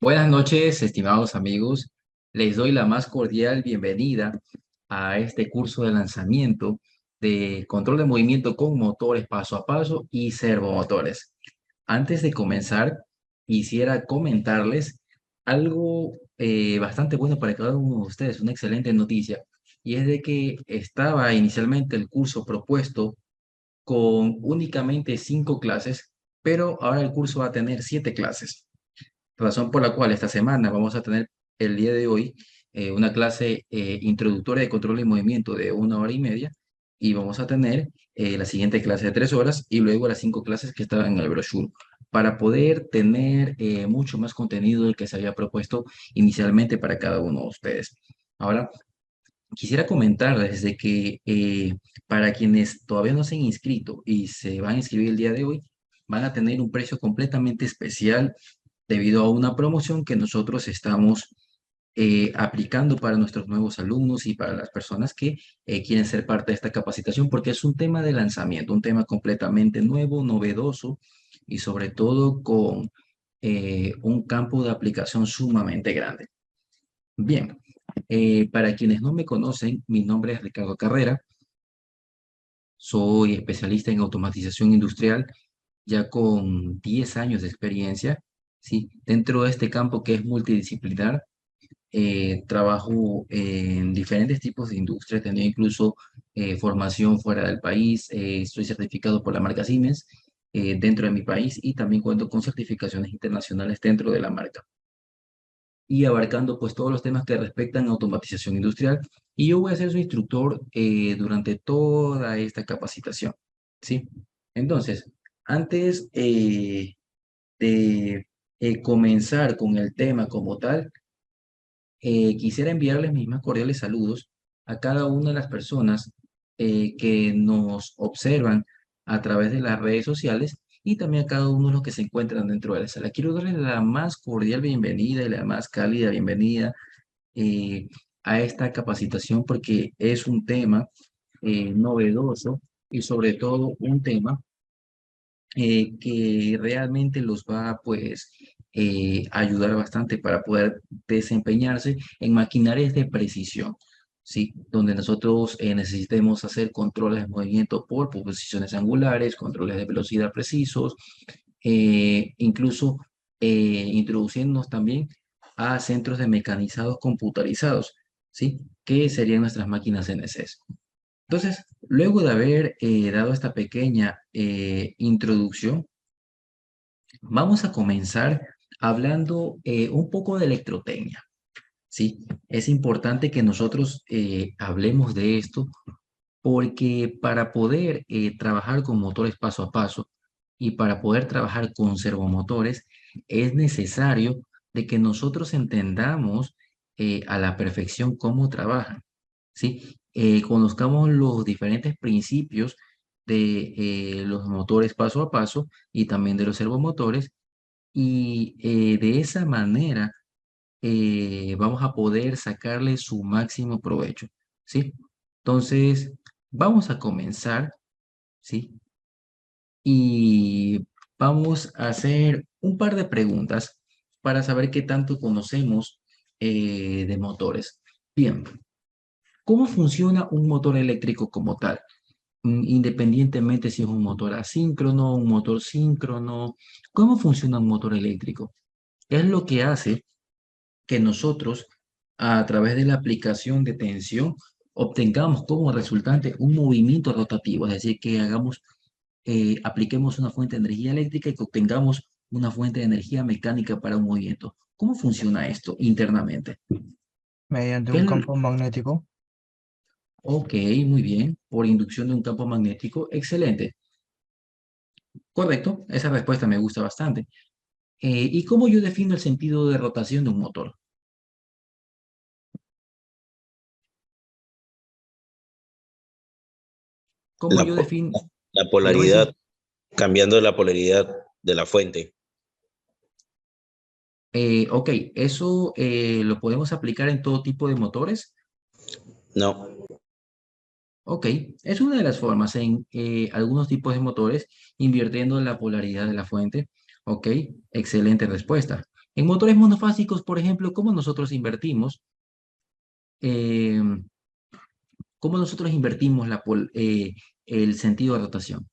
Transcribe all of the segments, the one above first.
Buenas noches, estimados amigos. Les doy la más cordial bienvenida a este curso de lanzamiento de control de movimiento con motores paso a paso y servomotores. Antes de comenzar, quisiera comentarles algo bastante bueno para cada uno de ustedes, una excelente noticia, y es de que estaba inicialmente el curso propuesto con únicamente 5 clases, pero ahora el curso va a tener 7 clases, razón por la cual esta semana vamos a tener el día de hoy una clase introductoria de control y movimiento de 1 hora y media, y vamos a tener la siguiente clase de 3 horas y luego las 5 clases que estaban en el brochure para poder tener mucho más contenido del que se había propuesto inicialmente para cada uno de ustedes. Ahora, quisiera comentarles de que para quienes todavía no se han inscrito y se van a inscribir el día de hoy, van a tener un precio completamente especial debido a una promoción que nosotros estamos aplicando para nuestros nuevos alumnos y para las personas que quieren ser parte de esta capacitación, porque es un tema de lanzamiento, un tema completamente nuevo, novedoso y sobre todo con un campo de aplicación sumamente grande. Bien, para quienes no me conocen, mi nombre es Ricardo Carrera, soy especialista en automatización industrial ya con 10 años de experiencia, ¿sí? Dentro de este campo que es multidisciplinar. Trabajo en diferentes tipos de industria, he tenido incluso formación fuera del país, estoy certificado por la marca Siemens dentro de mi país, y también cuento con certificaciones internacionales dentro de la marca, y abarcando pues todos los temas que respectan a automatización industrial, y yo voy a ser su instructor durante toda esta capacitación, ¿sí? Entonces, antes de comenzar con el tema como tal, quisiera enviarles mis más cordiales saludos a cada una de las personas que nos observan a través de las redes sociales, y también a cada uno de los que se encuentran dentro de la sala. Quiero darles la más cordial bienvenida y la más cálida bienvenida eh, a esta capacitación, porque es un tema novedoso y sobre todo un tema que realmente los va pues a ayudar bastante para poder desempeñarse en maquinarias de precisión, ¿sí? Donde nosotros necesitemos hacer controles de movimiento por posiciones angulares, controles de velocidad precisos, incluso introduciéndonos también a centros de mecanizados computarizados, ¿sí? Que serían nuestras máquinas NCS. Entonces, luego de haber dado esta pequeña introducción, vamos a comenzar hablando un poco de electrotecnia, ¿sí? Es importante que nosotros hablemos de esto, porque para poder trabajar con motores paso a paso y para poder trabajar con servomotores, es necesario de que nosotros entendamos a la perfección cómo trabajan, ¿sí? Conozcamos los diferentes principios de los motores paso a paso y también de los servomotores, y de esa manera vamos a poder sacarle su máximo provecho, ¿sí? Entonces, vamos a comenzar, ¿sí? Y vamos a hacer un par de preguntas para saber qué tanto conocemos de motores. Bien, ¿cómo funciona un motor eléctrico como tal? Independientemente si es un motor asíncrono, un motor síncrono, ¿cómo funciona un motor eléctrico? Es lo que hace que nosotros, a través de la aplicación de tensión, obtengamos como resultante un movimiento rotativo, es decir, que apliquemos una fuente de energía eléctrica y que obtengamos una fuente de energía mecánica para un movimiento. ¿Cómo funciona esto internamente? Mediante ¿Qué un es campo magnético. Ok, muy bien. Por inducción de un campo magnético, excelente. Correcto, esa respuesta me gusta bastante. ¿Y cómo yo defino el sentido de rotación de un motor? ¿Cómo La, yo po- defino? la ¿Perdón, polaridad, sí? cambiando la polaridad de la fuente. Ok, eso lo podemos aplicar en todo tipo de motores. No, Ok, es una de las formas en algunos tipos de motores, invirtiendo la polaridad de la fuente. Ok, excelente respuesta. En motores monofásicos, por ejemplo, ¿cómo nosotros invertimos? Eh, ¿Cómo nosotros invertimos el sentido de rotación?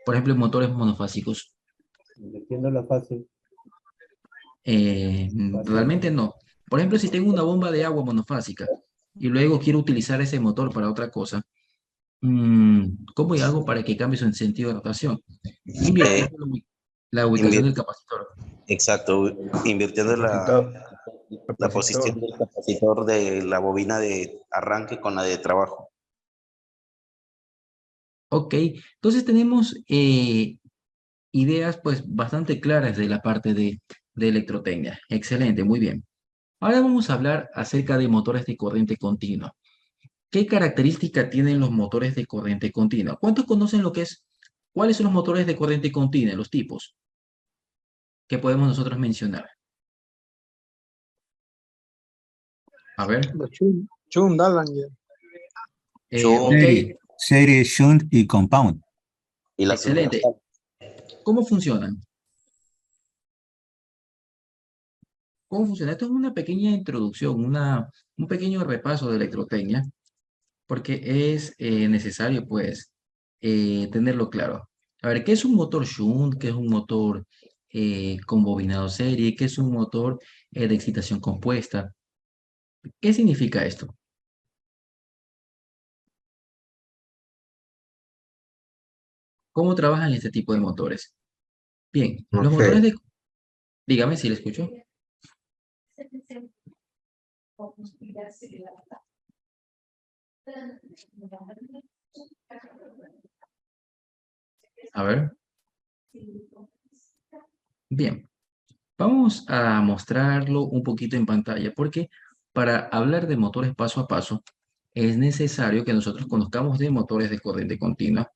Por ejemplo, en motores monofásicos. Invirtiendo la fase. Realmente no. Por ejemplo, si tengo una bomba de agua monofásica y luego quiero utilizar ese motor para otra cosa, ¿cómo hago para que cambie su sentido de rotación? Eh, Invirtiendo la ubicación del invir- capacitor. exacto, invirtiendo Capacitor. la posición Capacitor. del capacitor de la bobina de arranque con la de trabajo. Ok, entonces tenemos ideas pues bastante claras de la parte de electrotecnia. Excelente, muy bien. Ahora vamos a hablar acerca de motores de corriente continua. ¿Qué característica tienen los motores de corriente continua? ¿Cuántos conocen lo que es? ¿Cuáles son los motores de corriente continua? Los tipos que podemos nosotros mencionar. A ver, Chung Dallinger. ok, Serie, shunt y compound. Y la excelente. ¿Cómo funcionan? ¿Cómo funciona? Esto es una pequeña introducción, un pequeño repaso de electrotecnia, porque es necesario, pues, tenerlo claro. A ver, ¿qué es un motor shunt? ¿Qué es un motor con bobinado serie? ¿Qué es un motor de excitación compuesta? ¿Qué significa esto? ¿Cómo trabajan este tipo de motores? Bien, los motores Ok. de... Dígame si le escucho. A ver, bien. Vamos a mostrarlo un poquito en pantalla, porque para hablar de motores paso a paso, es necesario que nosotros conozcamos de motores de corriente continua,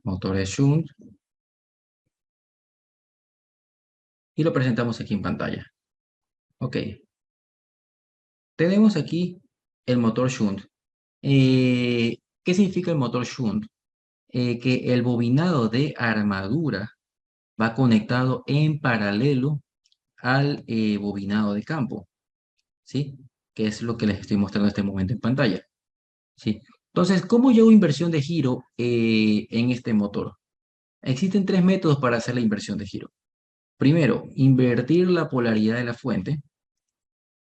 motores shunt, y lo presentamos aquí en pantalla. Ok, tenemos aquí el motor shunt. ¿Qué significa el motor shunt? Que el bobinado de armadura va conectado en paralelo al bobinado de campo, ¿sí? Que es lo que les estoy mostrando en este momento en pantalla, ¿sí? Entonces, ¿cómo yo hago inversión de giro en este motor? Existen tres métodos para hacer la inversión de giro. Primero, invertir la polaridad de la fuente.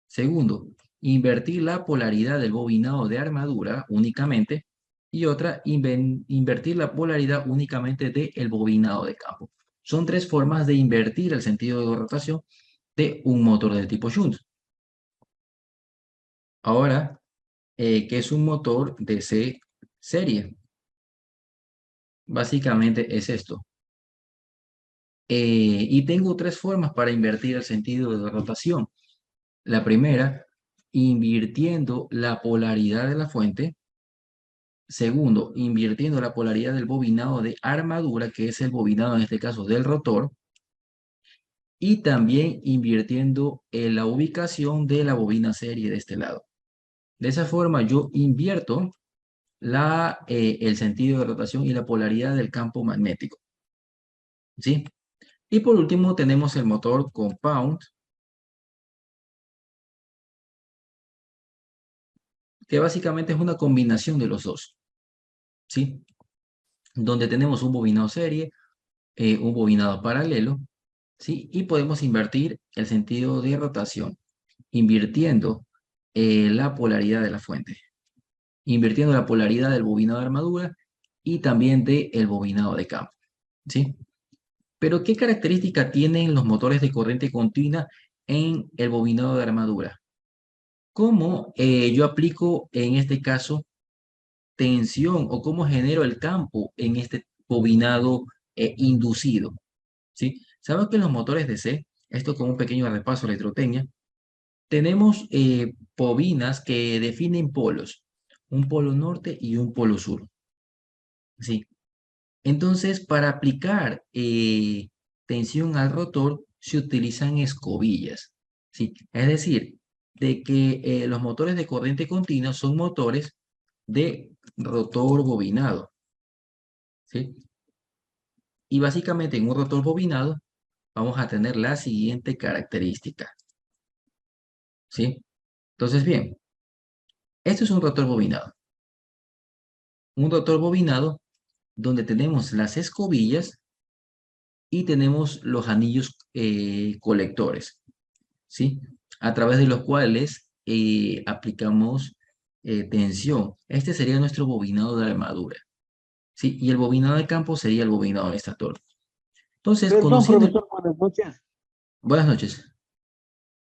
Segundo, invertir la polaridad del bobinado de armadura únicamente. Y otra, invertir la polaridad únicamente del bobinado de campo. Son tres formas de invertir el sentido de rotación de un motor del tipo shunt. Ahora, ¿qué es un motor DC serie? Básicamente es esto. Y tengo tres formas para invertir el sentido de rotación. La primera, invirtiendo la polaridad de la fuente. Segundo, invirtiendo la polaridad del bobinado de armadura, que es el bobinado en este caso del rotor. Y también invirtiendo en la ubicación de la bobina serie de este lado. De esa forma yo invierto el sentido de rotación y la polaridad del campo magnético, ¿sí? Y por último tenemos el motor compound, que básicamente es una combinación de los dos, ¿sí? Donde tenemos un bobinado serie, un bobinado paralelo, ¿sí? Y podemos invertir el sentido de rotación, invirtiendo la polaridad de la fuente, invirtiendo la polaridad del bobinado de armadura y también del bobinado de campo, ¿sí? Pero, ¿qué característica tienen los motores de corriente continua en el bobinado de armadura? ¿Cómo yo aplico en este caso tensión o cómo genero el campo en este bobinado inducido? ¿Sí? Sabemos que en los motores DC, esto como un pequeño repaso de electrotecnia, tenemos bobinas que definen polos, un polo norte y un polo sur. ¿Sí? Entonces, para aplicar tensión al rotor, se utilizan escobillas, ¿sí? Es decir, de que los motores de corriente continua son motores de rotor bobinado, ¿sí? Y básicamente en un rotor bobinado vamos a tener la siguiente característica. ¿Sí? Entonces, bien, esto es un rotor bobinado. Un rotor bobinado donde tenemos las escobillas y tenemos los anillos colectores, ¿sí? A través de los cuales aplicamos tensión. Este sería nuestro bobinado de armadura, ¿sí? Y el bobinado de campo sería el bobinado de estator. Entonces, Perdón, conociendo... profesor, buenas noches. Buenas noches.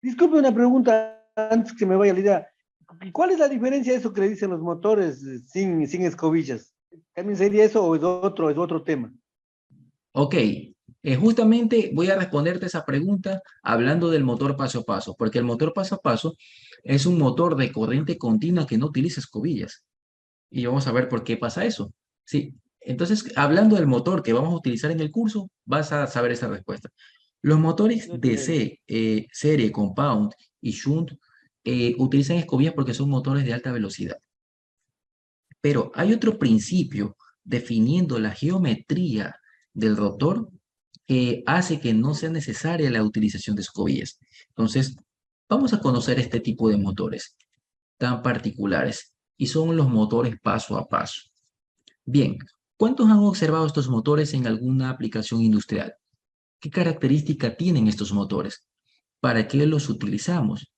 Disculpe una pregunta antes que me vaya la idea. ¿Cuál es la diferencia de eso que le dicen los motores sin escobillas? ¿También sería eso o es otro tema? Ok, justamente voy a responderte esa pregunta hablando del motor paso a paso, porque el motor paso a paso es un motor de corriente continua que no utiliza escobillas. Y vamos a ver por qué pasa eso. Sí, entonces, hablando del motor que vamos a utilizar en el curso, vas a saber esa respuesta. Los motores No tiene. DC, serie, compound y shunt utilizan escobillas porque son motores de alta velocidad. Pero hay otro principio definiendo la geometría del rotor que hace que no sea necesaria la utilización de escobillas. Entonces, vamos a conocer este tipo de motores tan particulares y son los motores paso a paso. Bien, ¿cuántos han observado estos motores en alguna aplicación industrial? ¿Qué característica tienen estos motores? ¿Para qué los utilizamos?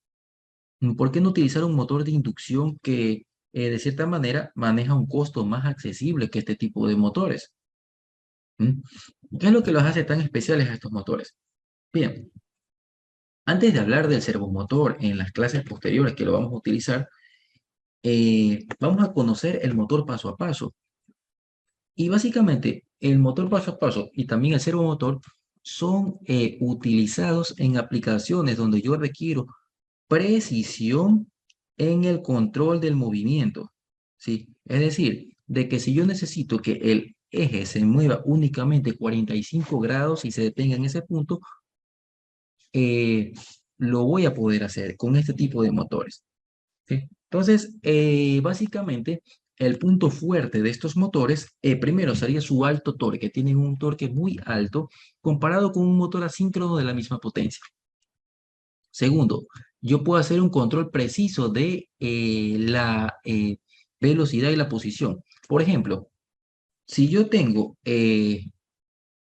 ¿Por qué no utilizar un motor de inducción que de cierta manera maneja un costo más accesible que este tipo de motores? ¿Mm? ¿Qué es lo que los hace tan especiales a estos motores? Bien, antes de hablar del servomotor en las clases posteriores que lo vamos a utilizar, vamos a conocer el motor paso a paso. Y básicamente el motor paso a paso y también el servomotor son utilizados en aplicaciones donde yo requiero precisión en el control del movimiento, ¿sí? Es decir, de que si yo necesito que el eje se mueva únicamente 45 grados y se detenga en ese punto, eh, lo voy a poder hacer con este tipo de motores, ¿sí? Entonces, básicamente, el punto fuerte de estos motores, primero sería su alto torque, tienen un torque muy alto comparado con un motor asíncrono de la misma potencia. Segundo, yo puedo hacer un control preciso de la velocidad y la posición. Por ejemplo, si yo tengo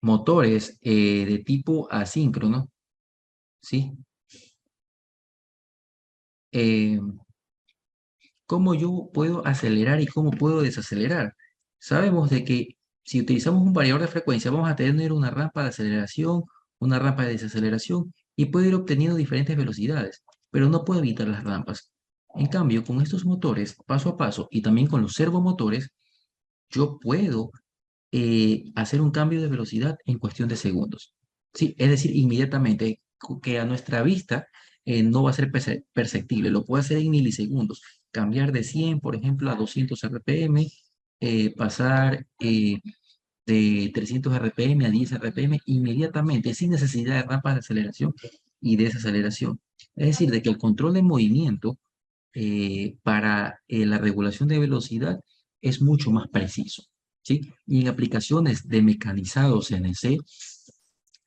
motores de tipo asíncrono, ¿sí? Eh, ¿Cómo yo puedo acelerar y cómo puedo desacelerar? Sabemos de que si utilizamos un variador de frecuencia, vamos a tener una rampa de aceleración, una rampa de desaceleración y puedo ir obteniendo diferentes velocidades, pero no puedo evitar las rampas. En cambio, con estos motores paso a paso y también con los servomotores, yo puedo hacer un cambio de velocidad en cuestión de segundos. Sí, es decir, inmediatamente, que a nuestra vista no va a ser perceptible, lo puedo hacer en milisegundos. Cambiar de 100, por ejemplo, a 200 RPM, pasar de 300 RPM a 10 RPM inmediatamente, sin necesidad de rampas de aceleración y desaceleración. Es decir, de que el control de movimiento para la regulación de velocidad es mucho más preciso, ¿sí? Y en aplicaciones de mecanizados CNC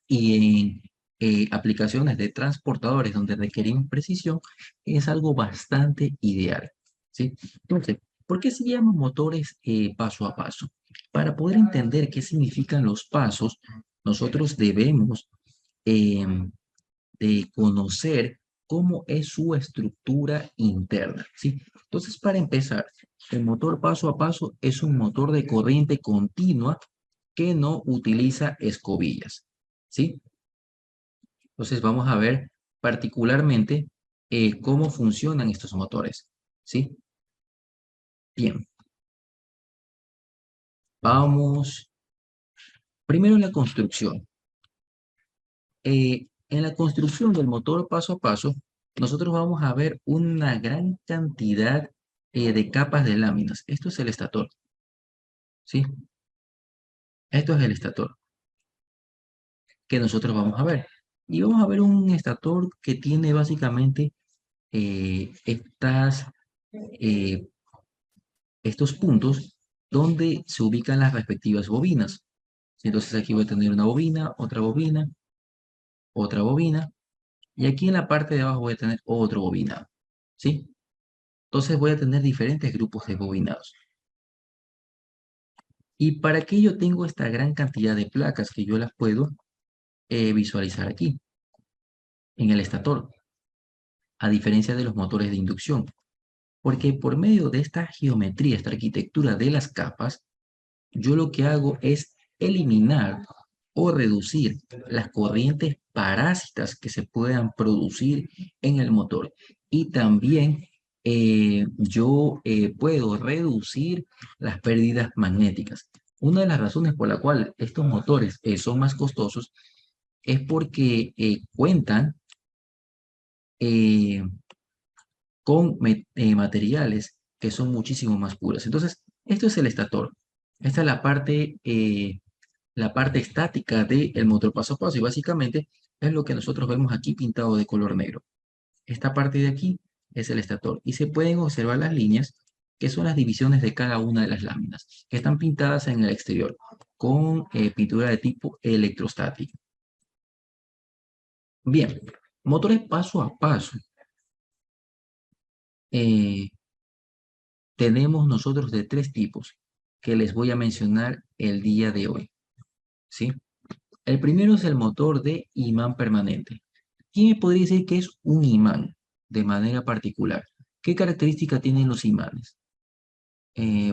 y en aplicaciones de transportadores donde requerimos precisión, es algo bastante ideal, ¿sí? Entonces, ¿por qué se llaman motores paso a paso? Para poder entender qué significan los pasos, nosotros debemos em, de conocer cómo es su estructura interna, ¿sí? Entonces, para empezar, el motor paso a paso es un motor de corriente continua que no utiliza escobillas, ¿sí? Entonces, vamos a ver particularmente cómo funcionan estos motores, ¿sí? Bien, vamos primero en la construcción. En la construcción del motor paso a paso, nosotros vamos a ver una gran cantidad de capas de láminas. Esto es el estator, ¿sí? Esto es el estator que nosotros vamos a ver. Y vamos a ver un estator que tiene básicamente eh, estos puntos donde se ubican las respectivas bobinas. Entonces aquí voy a tener una bobina, otra bobina, otra bobina, y aquí en la parte de abajo voy a tener otro bobinado, ¿sí? Entonces voy a tener diferentes grupos de bobinados. ¿Y para qué yo tengo esta gran cantidad de placas que yo las puedo visualizar aquí, en el estator, a diferencia de los motores de inducción? Porque por medio de esta geometría, esta arquitectura de las capas, yo lo que hago es eliminar o reducir las corrientes parásitas que se puedan producir en el motor. Y también yo puedo reducir las pérdidas magnéticas. Una de las razones por la cual estos motores son más costosos es porque cuentan eh, con materiales que son muchísimo más puros. Entonces, esto es el estator. Esta es la parte estática del motor paso a paso y básicamente es lo que nosotros vemos aquí pintado de color negro. Esta parte de aquí es el estator y se pueden observar las líneas que son las divisiones de cada una de las láminas que están pintadas en el exterior con pintura de tipo electrostático. Bien, motores paso a paso. Tenemos nosotros de 3 tipos que les voy a mencionar el día de hoy, ¿sí? El primero es el motor de imán permanente. ¿Quién me podría decir que es un imán de manera particular? ¿Qué característica tienen los imanes?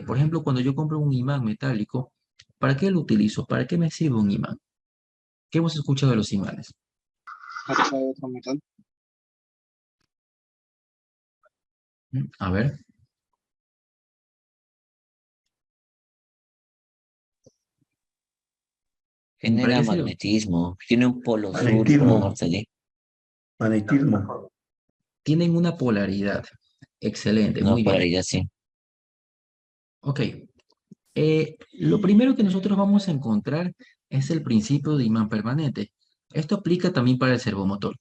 Por ejemplo, cuando yo compro un imán metálico, ¿para qué lo utilizo? ¿Para qué me sirve un imán? ¿Qué hemos escuchado de los imanes? Atrae otro metal. A ver, ¿para Genera qué sirve? magnetismo, tiene un polo sur, polo Magnetismo, norte, magnetismo. Tienen una polaridad. Excelente, no muy bien. polaridad, sí. Ok. Lo primero que nosotros vamos a encontrar es el principio de imán permanente. Esto aplica también para el servomotor.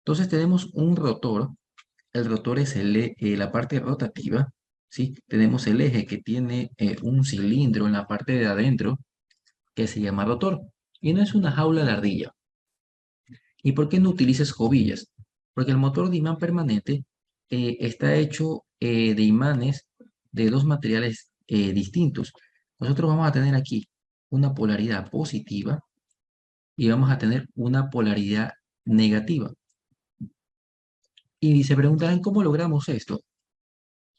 Entonces tenemos un rotor. El rotor es la parte rotativa, ¿sí? Tenemos el eje que tiene un cilindro en la parte de adentro que se llama rotor. Y no es una jaula de ardilla. ¿Y por qué no utilizas escobillas? Porque el motor de imán permanente está hecho de imanes de dos materiales distintos. Nosotros vamos a tener aquí una polaridad positiva y vamos a tener una polaridad negativa. Y se preguntarán cómo logramos esto.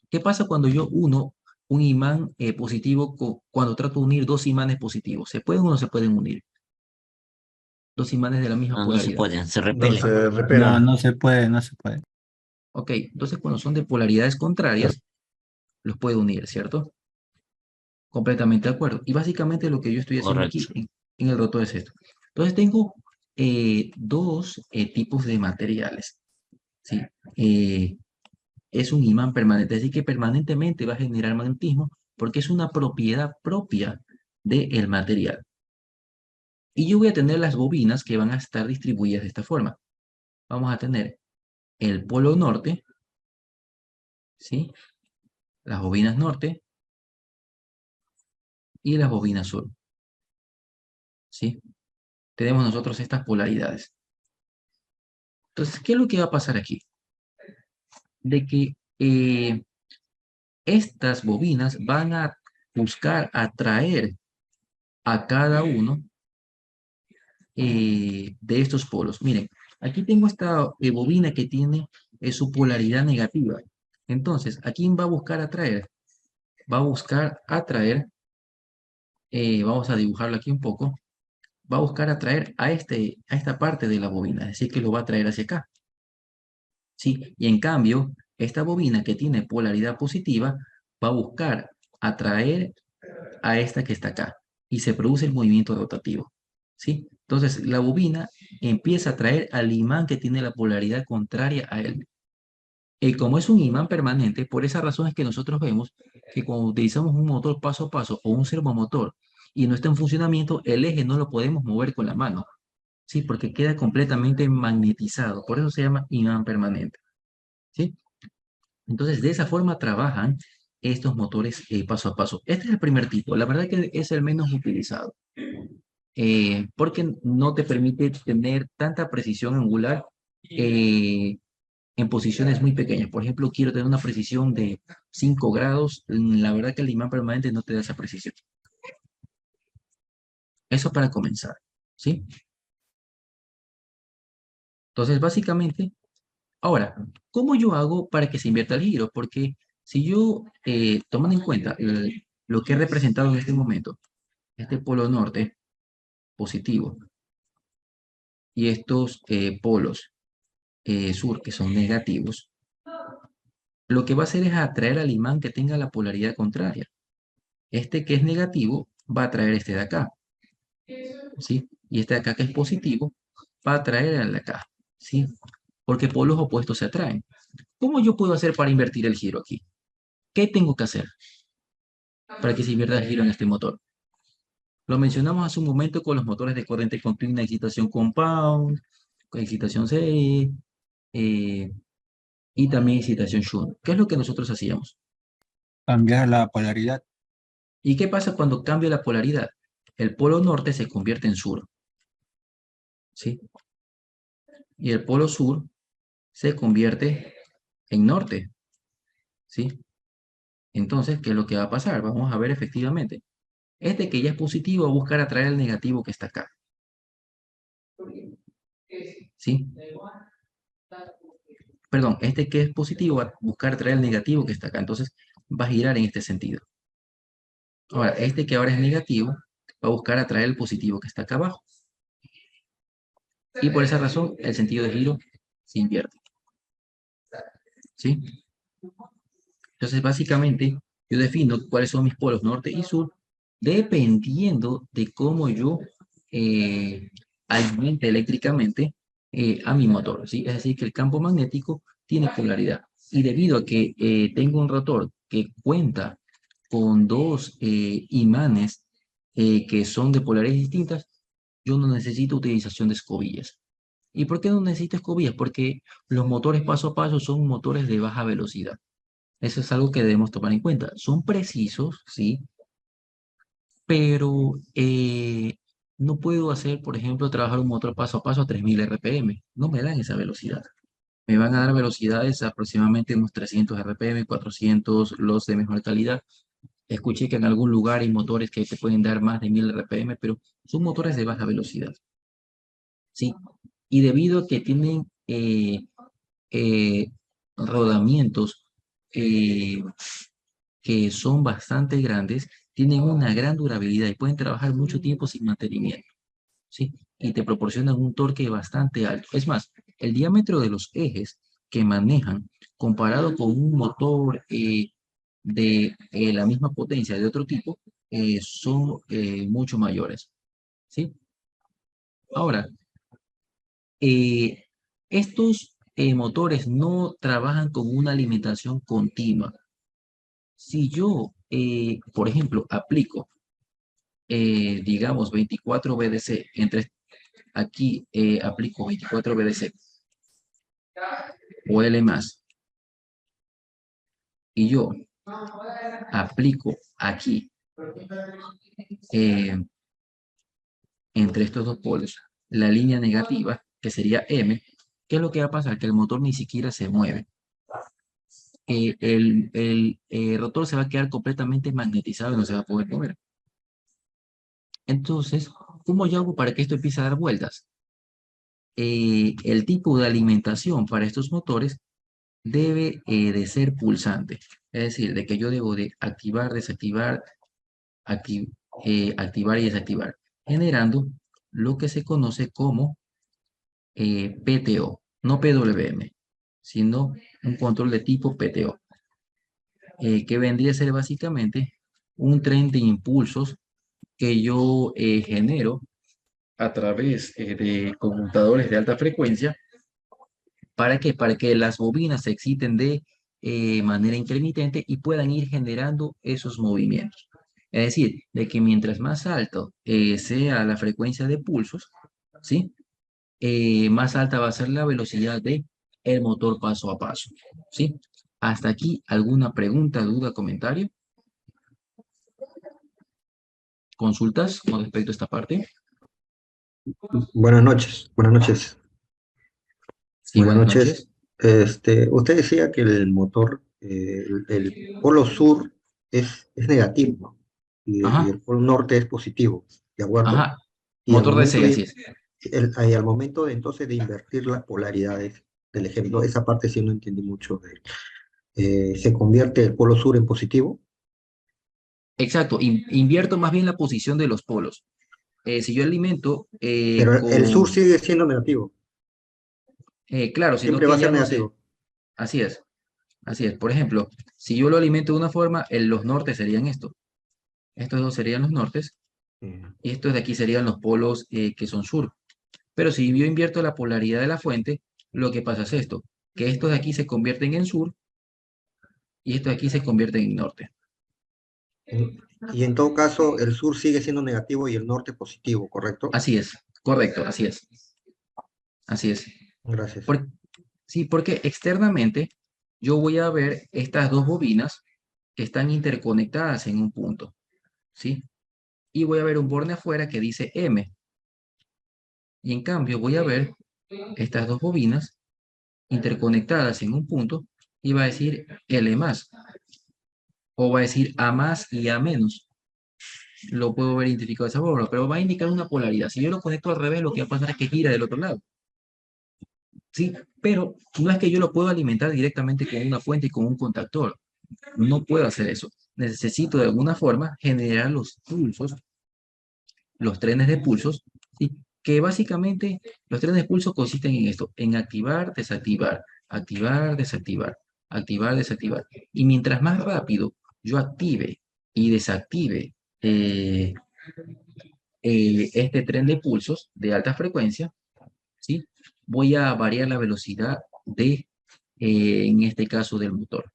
¿Qué pasa cuando yo uno un imán positivo cuando trato de unir dos imanes positivos? ¿Se pueden o no se pueden unir? Dos imanes de la misma No, no se polaridad. pueden, se No repelen. se No, repela. no se puede, no se puede. Ok, entonces cuando son de polaridades contrarias, los puedo unir, ¿cierto? Completamente de acuerdo. Y básicamente lo que yo estoy haciendo aquí Correcto. en el rotor es esto. Entonces tengo dos tipos de materiales. ¿Sí? Es un imán permanente, así que permanentemente va a generar magnetismo porque es una propiedad propia del material. Y yo voy a tener las bobinas que van a estar distribuidas de esta forma. Vamos a tener el polo norte, ¿sí? Las bobinas norte y las bobinas sur, ¿sí? Tenemos nosotros estas polaridades. Entonces, ¿qué es lo que va a pasar aquí? De que estas bobinas van a buscar atraer a cada uno de estos polos. Miren, aquí tengo esta bobina que tiene su polaridad negativa. Entonces, ¿a quién va a buscar atraer? Va a buscar atraer, vamos a dibujarlo aquí un poco, va a buscar atraer a esta parte de la bobina, es decir, que lo va a traer hacia acá. ¿Sí? Y en cambio, esta bobina que tiene polaridad positiva va a buscar atraer a esta que está acá y se produce el movimiento rotativo. ¿Sí? Entonces, la bobina empieza a atraer al imán que tiene la polaridad contraria a él. Y como es un imán permanente, por esa razón es que nosotros vemos que cuando utilizamos un motor paso a paso o un servomotor y no está en funcionamiento, el eje no lo podemos mover con la mano. ¿Sí? Porque queda completamente magnetizado. Por eso se llama imán permanente. ¿Sí? Entonces, de esa forma trabajan estos motores paso a paso. Este es el primer tipo. La verdad que es el menos utilizado. porque no te permite tener tanta precisión angular en posiciones muy pequeñas. Por ejemplo, quiero tener una precisión de 5 grados. La verdad que el imán permanente no te da esa precisión. Eso para comenzar, ¿sí? Entonces, básicamente, ahora, ¿cómo yo hago para que se invierta el giro? Porque si yo, tomando en cuenta lo que he representado en este momento, este polo norte positivo y estos polos sur que son negativos, lo que va a hacer es atraer al imán que tenga la polaridad contraria. Este que es negativo va a atraer este de acá, ¿sí? Y este de acá que es positivo va a atraer al de acá, ¿sí? Porque polos opuestos se atraen. ¿Cómo yo puedo hacer para invertir el giro aquí? ¿Qué tengo que hacer para que se invierta el giro en este motor? Lo mencionamos hace un momento con los motores de corriente continua, excitación compound, con excitación serie, y también excitación shunt. ¿Qué es lo que nosotros hacíamos? Cambiar la polaridad. ¿Y qué pasa cuando cambia la polaridad? El polo norte se convierte en sur, ¿sí? Y el polo sur se convierte en norte, ¿sí? Entonces, ¿qué es lo que va a pasar? Vamos a ver efectivamente. Este que ya es positivo va a buscar atraer el negativo que está acá, ¿sí? Perdón, este que es positivo va a buscar atraer el negativo que está acá. Entonces, va a girar en este sentido. Ahora, este que ahora es negativo va a buscar atraer el positivo que está acá abajo. Y por esa razón, el sentido de giro se invierte, ¿sí? Entonces, básicamente, yo defino cuáles son mis polos norte y sur, dependiendo de cómo yo alimente eléctricamente a mi motor, ¿sí? Es decir, que el campo magnético tiene polaridad. Y debido a que tengo un rotor que cuenta con dos imanes que son de polaridades distintas, yo no necesito utilización de escobillas. ¿Y por qué no necesito escobillas? Porque los motores paso a paso son motores de baja velocidad. Eso es algo que debemos tomar en cuenta. Son precisos, sí, pero no puedo hacer, por ejemplo, trabajar un motor paso a paso a 3000 RPM. No me dan esa velocidad. Me van a dar velocidades aproximadamente unos 300 RPM, 400, los de mejor calidad. Escuché que en algún lugar hay motores que te pueden dar más de 1000 RPM, pero son motores de baja velocidad, ¿sí? Y debido a que tienen eh, rodamientos eh, que son bastante grandes, tienen una gran durabilidad y pueden trabajar mucho tiempo sin mantenimiento, ¿sí? Y te proporcionan un torque bastante alto. Es más, el diámetro de los ejes que manejan, comparado con un motor de la misma potencia de otro tipo, son mucho mayores, ¿sí? Ahora, eh, estos motores no trabajan con una alimentación continua. Si yo, por ejemplo, aplico, digamos, 24 BDC, aquí aplico 24 BDC o L más, y yo aplico aquí, eh, entre estos dos polos, la línea negativa, que sería M, ¿qué es lo que va a pasar? Que el motor ni siquiera se mueve. El rotor se va a quedar completamente magnetizado y no se va a poder mover. Entonces, ¿cómo yo hago para que esto empiece a dar vueltas? El tipo de alimentación para estos motores debe de ser pulsante. Es decir, de que yo debo de activar, desactivar, activar y desactivar, generando lo que se conoce como PTO, no PWM, sino un control de tipo PTO, que vendría a ser básicamente un tren de impulsos que yo genero a través de conmutadores de alta frecuencia. ¿Para qué? Para que las bobinas se exciten de manera intermitente y puedan ir generando esos movimientos. Es decir, de que mientras más alto sea la frecuencia de pulsos, ¿sí? Más alta va a ser la velocidad de el motor paso a paso, ¿sí? Hasta aquí, ¿alguna pregunta, duda, comentario? ¿Consultas con respecto a esta parte? Buenas noches, buenas noches, Sí, buenas buenas noches. noches. Usted decía que el motor, el polo sur es negativo y Ajá, el polo norte es positivo, ¿de acuerdo? ajá. Y al Motor momento DC, así de, es. al momento de entonces de invertir las polaridades del ejemplo, esa parte sí no entendí mucho. Se convierte el polo sur en positivo, Exacto, invierto más bien la posición de los polos. Si yo alimento pero el sur sigue siendo negativo, claro, sino siempre va que a ya ser no sé. negativo. Así es, así es. Por ejemplo, si yo lo alimento de una forma, los nortes serían esto. Estos dos serían los nortes y estos de aquí serían los polos que son sur. Pero si yo invierto la polaridad de la fuente, lo que pasa es esto, que estos de aquí se convierten en sur y estos de aquí se convierten en norte. Y en todo caso, el sur sigue siendo negativo y el norte positivo, ¿correcto? Así es, correcto, así es, así es. Gracias. Por- sí, porque externamente yo voy a ver estas dos bobinas que están interconectadas en un punto, ¿sí? Y voy a ver un borne afuera que dice M. Y en cambio voy a ver estas dos bobinas interconectadas en un punto y va a decir L más, o va a decir A más y A menos. Lo puedo ver identificado de esa forma, pero va a indicar una polaridad. Si yo lo conecto al revés, lo que va a pasar es que gira del otro lado. Sí, pero no es que yo lo puedo alimentar directamente con una fuente y con un contactor. No puedo hacer eso. Necesito de alguna forma generar los pulsos, los trenes de pulsos, ¿sí? Que básicamente los trenes de pulso consisten en esto, en activar, desactivar, activar, desactivar, activar, desactivar. Y mientras más rápido yo active y desactive eh, este tren de pulsos de alta frecuencia, ¿sí? Voy a variar la velocidad en este caso, del motor,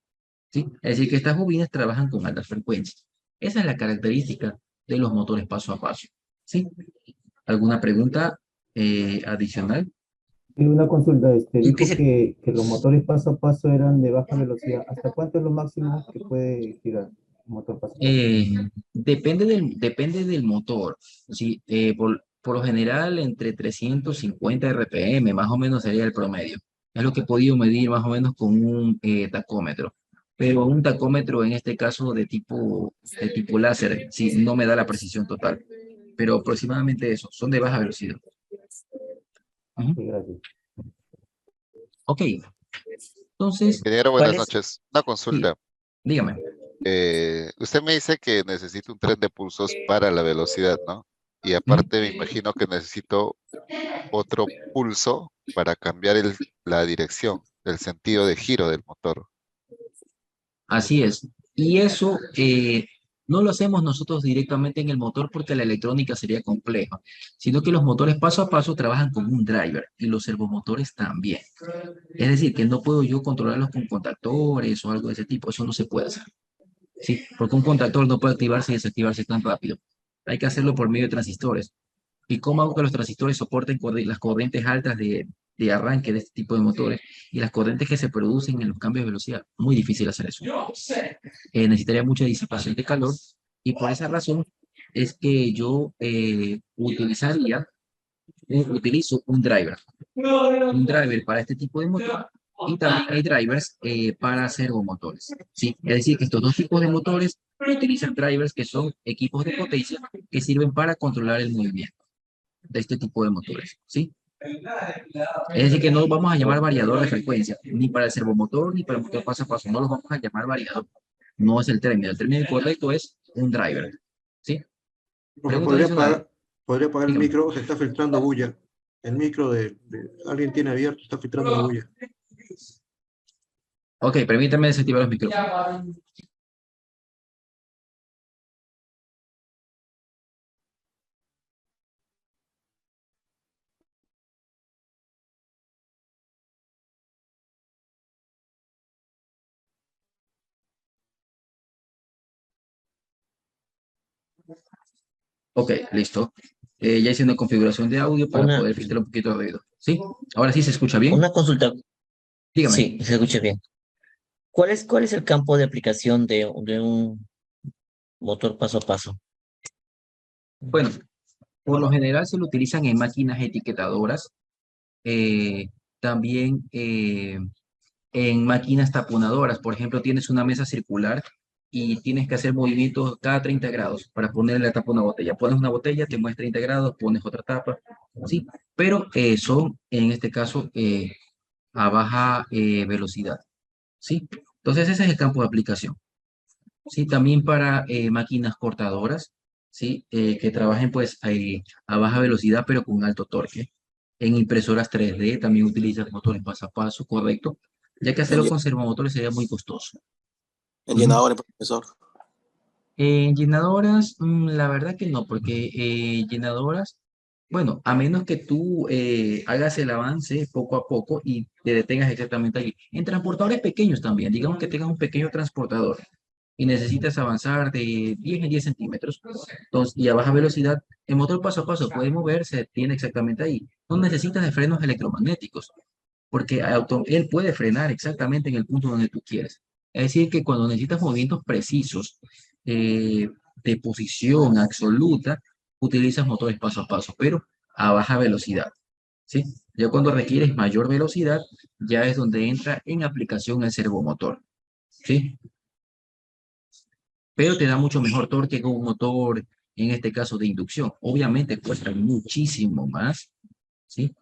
¿sí? Es decir, que estas bobinas trabajan con altas frecuencias. Esa es la característica de los motores paso a paso, ¿sí? ¿Alguna pregunta adicional? Y una consulta, Y dijo dice, que los motores paso a paso eran de baja velocidad. ¿Hasta cuánto es lo máximo que puede girar un motor paso a paso? depende del motor, ¿sí? Por lo general, entre 350 RPM, más o menos sería el promedio. Es lo que he podido medir más o menos con un tacómetro. Pero un tacómetro en este caso de tipo láser, sí, no me da la precisión total. Pero aproximadamente eso, son de baja velocidad. Ujú. Sí, gracias. Ok, entonces, Ingeniero, ¿Cuál buenas es? noches. Una sí, consulta. dígame. Usted me dice que necesito un tren de pulsos para la velocidad, ¿no? Y Ujú. aparte me imagino que necesito otro pulso para cambiar la dirección, el sentido de giro del motor. Así es. Y eso no lo hacemos nosotros directamente en el motor porque la electrónica sería compleja, sino que los motores paso a paso trabajan con un driver y los servomotores también. Es decir, que no puedo yo controlarlos con contactores o algo de ese tipo. Eso no se puede hacer. Sí, porque un contactor no puede activarse y desactivarse tan rápido. Hay que hacerlo por medio de transistores. ¿Y cómo hago que los transistores soporten las corrientes altas de arranque de este tipo de motores y las corrientes que se producen en los cambios de velocidad? Muy difícil hacer eso. Necesitaría mucha disipación de calor y por esa razón es que yo utilizo un driver para este tipo de motor y también hay drivers para servomotores. ¿Sí? Es decir, que estos dos tipos de motores utilizan drivers que son equipos de potencia que sirven para controlar el movimiento de este tipo de motores, ¿sí? Es decir, que no los vamos a llamar variador de frecuencia, ni para el servomotor, ni para el motor paso a paso, no los vamos a llamar variador. No es el término correcto es un driver, ¿sí? Profe, Pregunta adicional, podría apagar el dígame. micro, se está filtrando bulla. El micro alguien tiene abierto, está filtrando bulla. Ok, permítame desactivar los micrófonos. Ok, listo. Ya hice una configuración de audio para Una, poder filtrar un poquito de ruido, ¿sí? Ahora sí se escucha bien. una consulta. Dígame. Sí, se escucha bien. ¿Cuál es el campo de aplicación de un motor paso a paso? Bueno, Por lo general se lo utilizan en máquinas etiquetadoras, eh, también en máquinas taponadoras. Por ejemplo, tienes una mesa circular y tienes que hacer movimientos cada 30 grados para ponerle la tapa a una botella. Pones una botella, te mueves 30 grados, pones otra tapa, ¿sí? Pero son, en este caso, a baja velocidad, ¿sí? Entonces ese es el campo de aplicación. Sí, también para máquinas cortadoras, ¿sí? Que trabajen pues a baja velocidad pero con alto torque. En impresoras 3D también utilizan motores paso a paso, correcto, ya que En, hacerlo lle- con servomotores sería muy costoso. en Ujú. llenadores, profesor. En llenadoras, la verdad que no, porque llenadoras, bueno, a menos que tú hagas el avance poco a poco y te detengas exactamente ahí. En transportadores pequeños también, digamos que tengas un pequeño transportador y necesitas avanzar de 10 en 10 centímetros, entonces, y a baja velocidad, el motor paso a paso puede moverse, tiene exactamente ahí. No necesitas de frenos electromagnéticos, porque él puede frenar exactamente en el punto donde tú quieres. Es decir, que cuando necesitas movimientos precisos eh, de posición absoluta, utilizas motores paso a paso, pero a baja velocidad, ¿sí? Ya cuando requieres mayor velocidad, ya es donde entra en aplicación el servomotor, ¿sí? Pero te da mucho mejor torque que un motor, en este caso de inducción. Obviamente cuesta muchísimo más, ¿sí?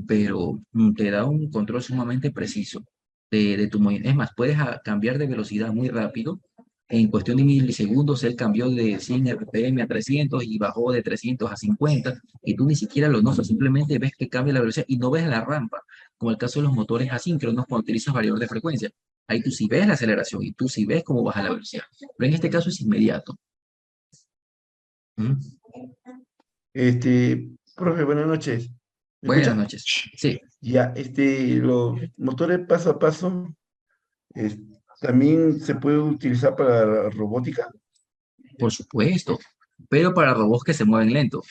Pero te da un control sumamente preciso de tu movimiento. Es más, puedes cambiar de velocidad muy rápido. En cuestión de milisegundos, él cambió de 100 RPM a 300 y bajó de 300 a 50 y tú ni siquiera lo notas, simplemente ves que cambia la velocidad y no ves la rampa, como el caso de los motores asíncronos cuando utilizas variador de frecuencia. Ahí tú sí ves la aceleración y tú sí ves cómo baja la velocidad. Pero en este caso es inmediato. ¿Mm? Profe, buenas noches. ¿Me Buenas escucha? noches. Sí, Ya, los motores paso a paso es- también se puede utilizar para la robótica. por supuesto. Pero para robots que se mueven lento.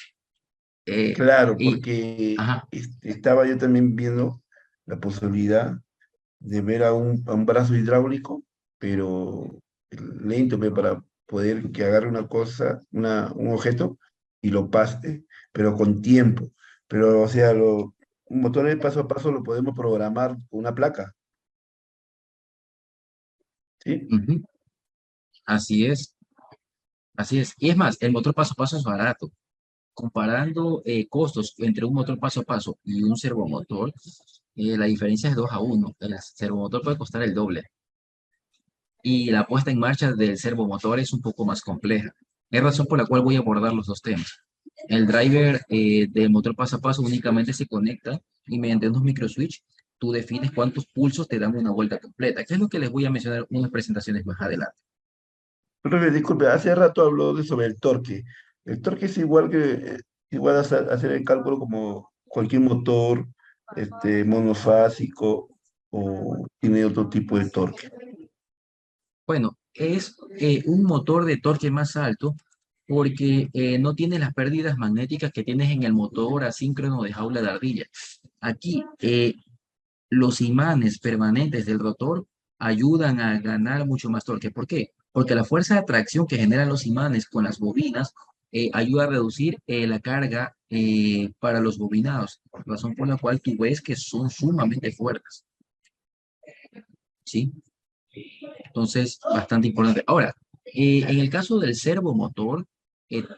Eh, Claro, y, porque ajá, estaba yo también viendo la posibilidad de ver a un brazo hidráulico, pero lento, para poder que agarre una cosa, un objeto y lo pase, pero con tiempo. Pero, o sea, un motor de paso a paso lo podemos programar con una placa, ¿sí? ujú, así es, así es. Y es más, el motor paso a paso es barato. Comparando costos entre un motor paso a paso y un servomotor, la diferencia es 2 a 1. El servomotor puede costar el doble. Y la puesta en marcha del servomotor es un poco más compleja. Es razón por la cual voy a abordar los dos temas. El driver del motor paso a paso únicamente se conecta y mediante unos microswitch tú defines cuántos pulsos te dan una vuelta completa, que es lo que les voy a mencionar en unas presentaciones más adelante. Profe, disculpe, hace rato habló sobre el torque. El torque es igual igual a hacer el cálculo como cualquier motor, monofásico o tiene otro tipo de torque. Bueno, es un motor de torque más alto porque no tiene las pérdidas magnéticas que tienes en el motor asíncrono de jaula de ardilla. Aquí, los imanes permanentes del rotor ayudan a ganar mucho más torque. ¿Por qué? Porque la fuerza de atracción que generan los imanes con las bobinas ayuda a reducir la carga para los bobinados, razón por la cual tú ves que son sumamente fuertes, ¿sí? Entonces, bastante importante. Ahora, en el caso del servomotor,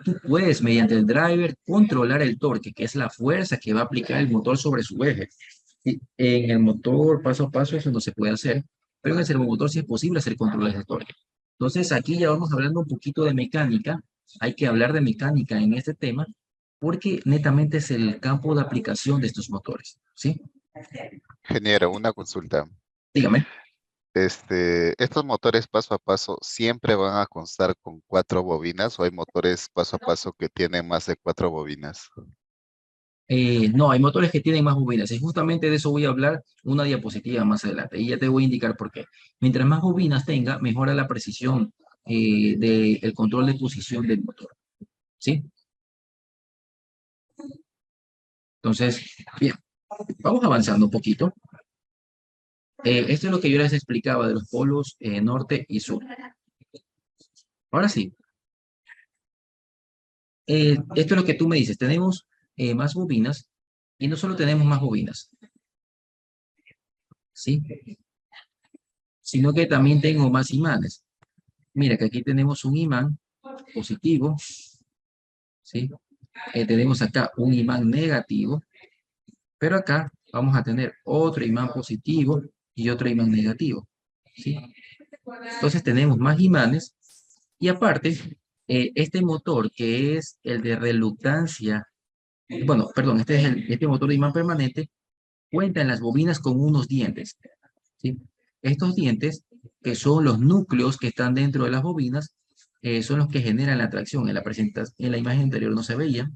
tú puedes, mediante el driver, controlar el torque, que es la fuerza que va a aplicar el motor sobre su eje. Y en el motor paso a paso eso no se puede hacer, pero en el servomotor sí es posible hacer controles de torque. Entonces, aquí ya vamos hablando un poquito de mecánica. Hay que hablar de mecánica en este tema, porque netamente es el campo de aplicación de estos motores, ¿sí? Ingeniero, una consulta. Dígame. ¿Estos motores paso a paso siempre van a constar con 4 bobinas o hay motores paso a paso que tienen más de 4 bobinas? No, hay motores que tienen más bobinas y justamente de eso voy a hablar una diapositiva más adelante y ya te voy a indicar por qué. Mientras más bobinas tenga, mejora la precisión del control de posición del motor, ¿sí? Entonces, bien, vamos avanzando un poquito. Esto es lo que yo les explicaba de los polos norte y sur. Ahora sí, Esto es lo que tú me dices. Tenemos más bobinas y no solo tenemos más bobinas, ¿sí? Sino que también tengo más imanes. Mira que aquí tenemos un imán positivo, ¿sí? Tenemos acá un imán negativo, pero acá vamos a tener otro imán positivo y otro imán negativo, ¿sí? Entonces tenemos más imanes y aparte, este motor que es el de reluctancia, bueno, perdón, este motor de imán permanente cuenta en las bobinas con unos dientes, ¿sí? Estos dientes, que son los núcleos que están dentro de las bobinas, son los que generan la tracción. En la imagen anterior no se veía,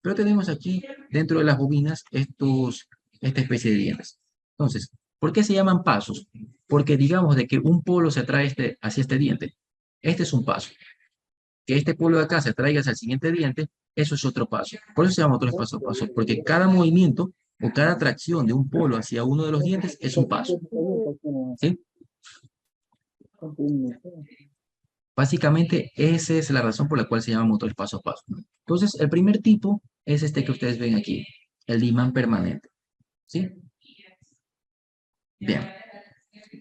pero tenemos aquí dentro de las bobinas esta especie de dientes. Entonces, ¿por qué se llaman pasos? Porque digamos de que un polo se atrae hacia este diente. Este es un paso. Que este polo de acá se atraiga hacia el siguiente diente, eso es otro paso. Por eso se llama motores paso a paso, porque cada movimiento o cada tracción de un polo hacia uno de los dientes es un paso. ¿Sí? Básicamente, esa es la razón por la cual se llama motores paso a paso. Entonces, el primer tipo es este que ustedes ven aquí, el de imán permanente. ¿Sí? Bien.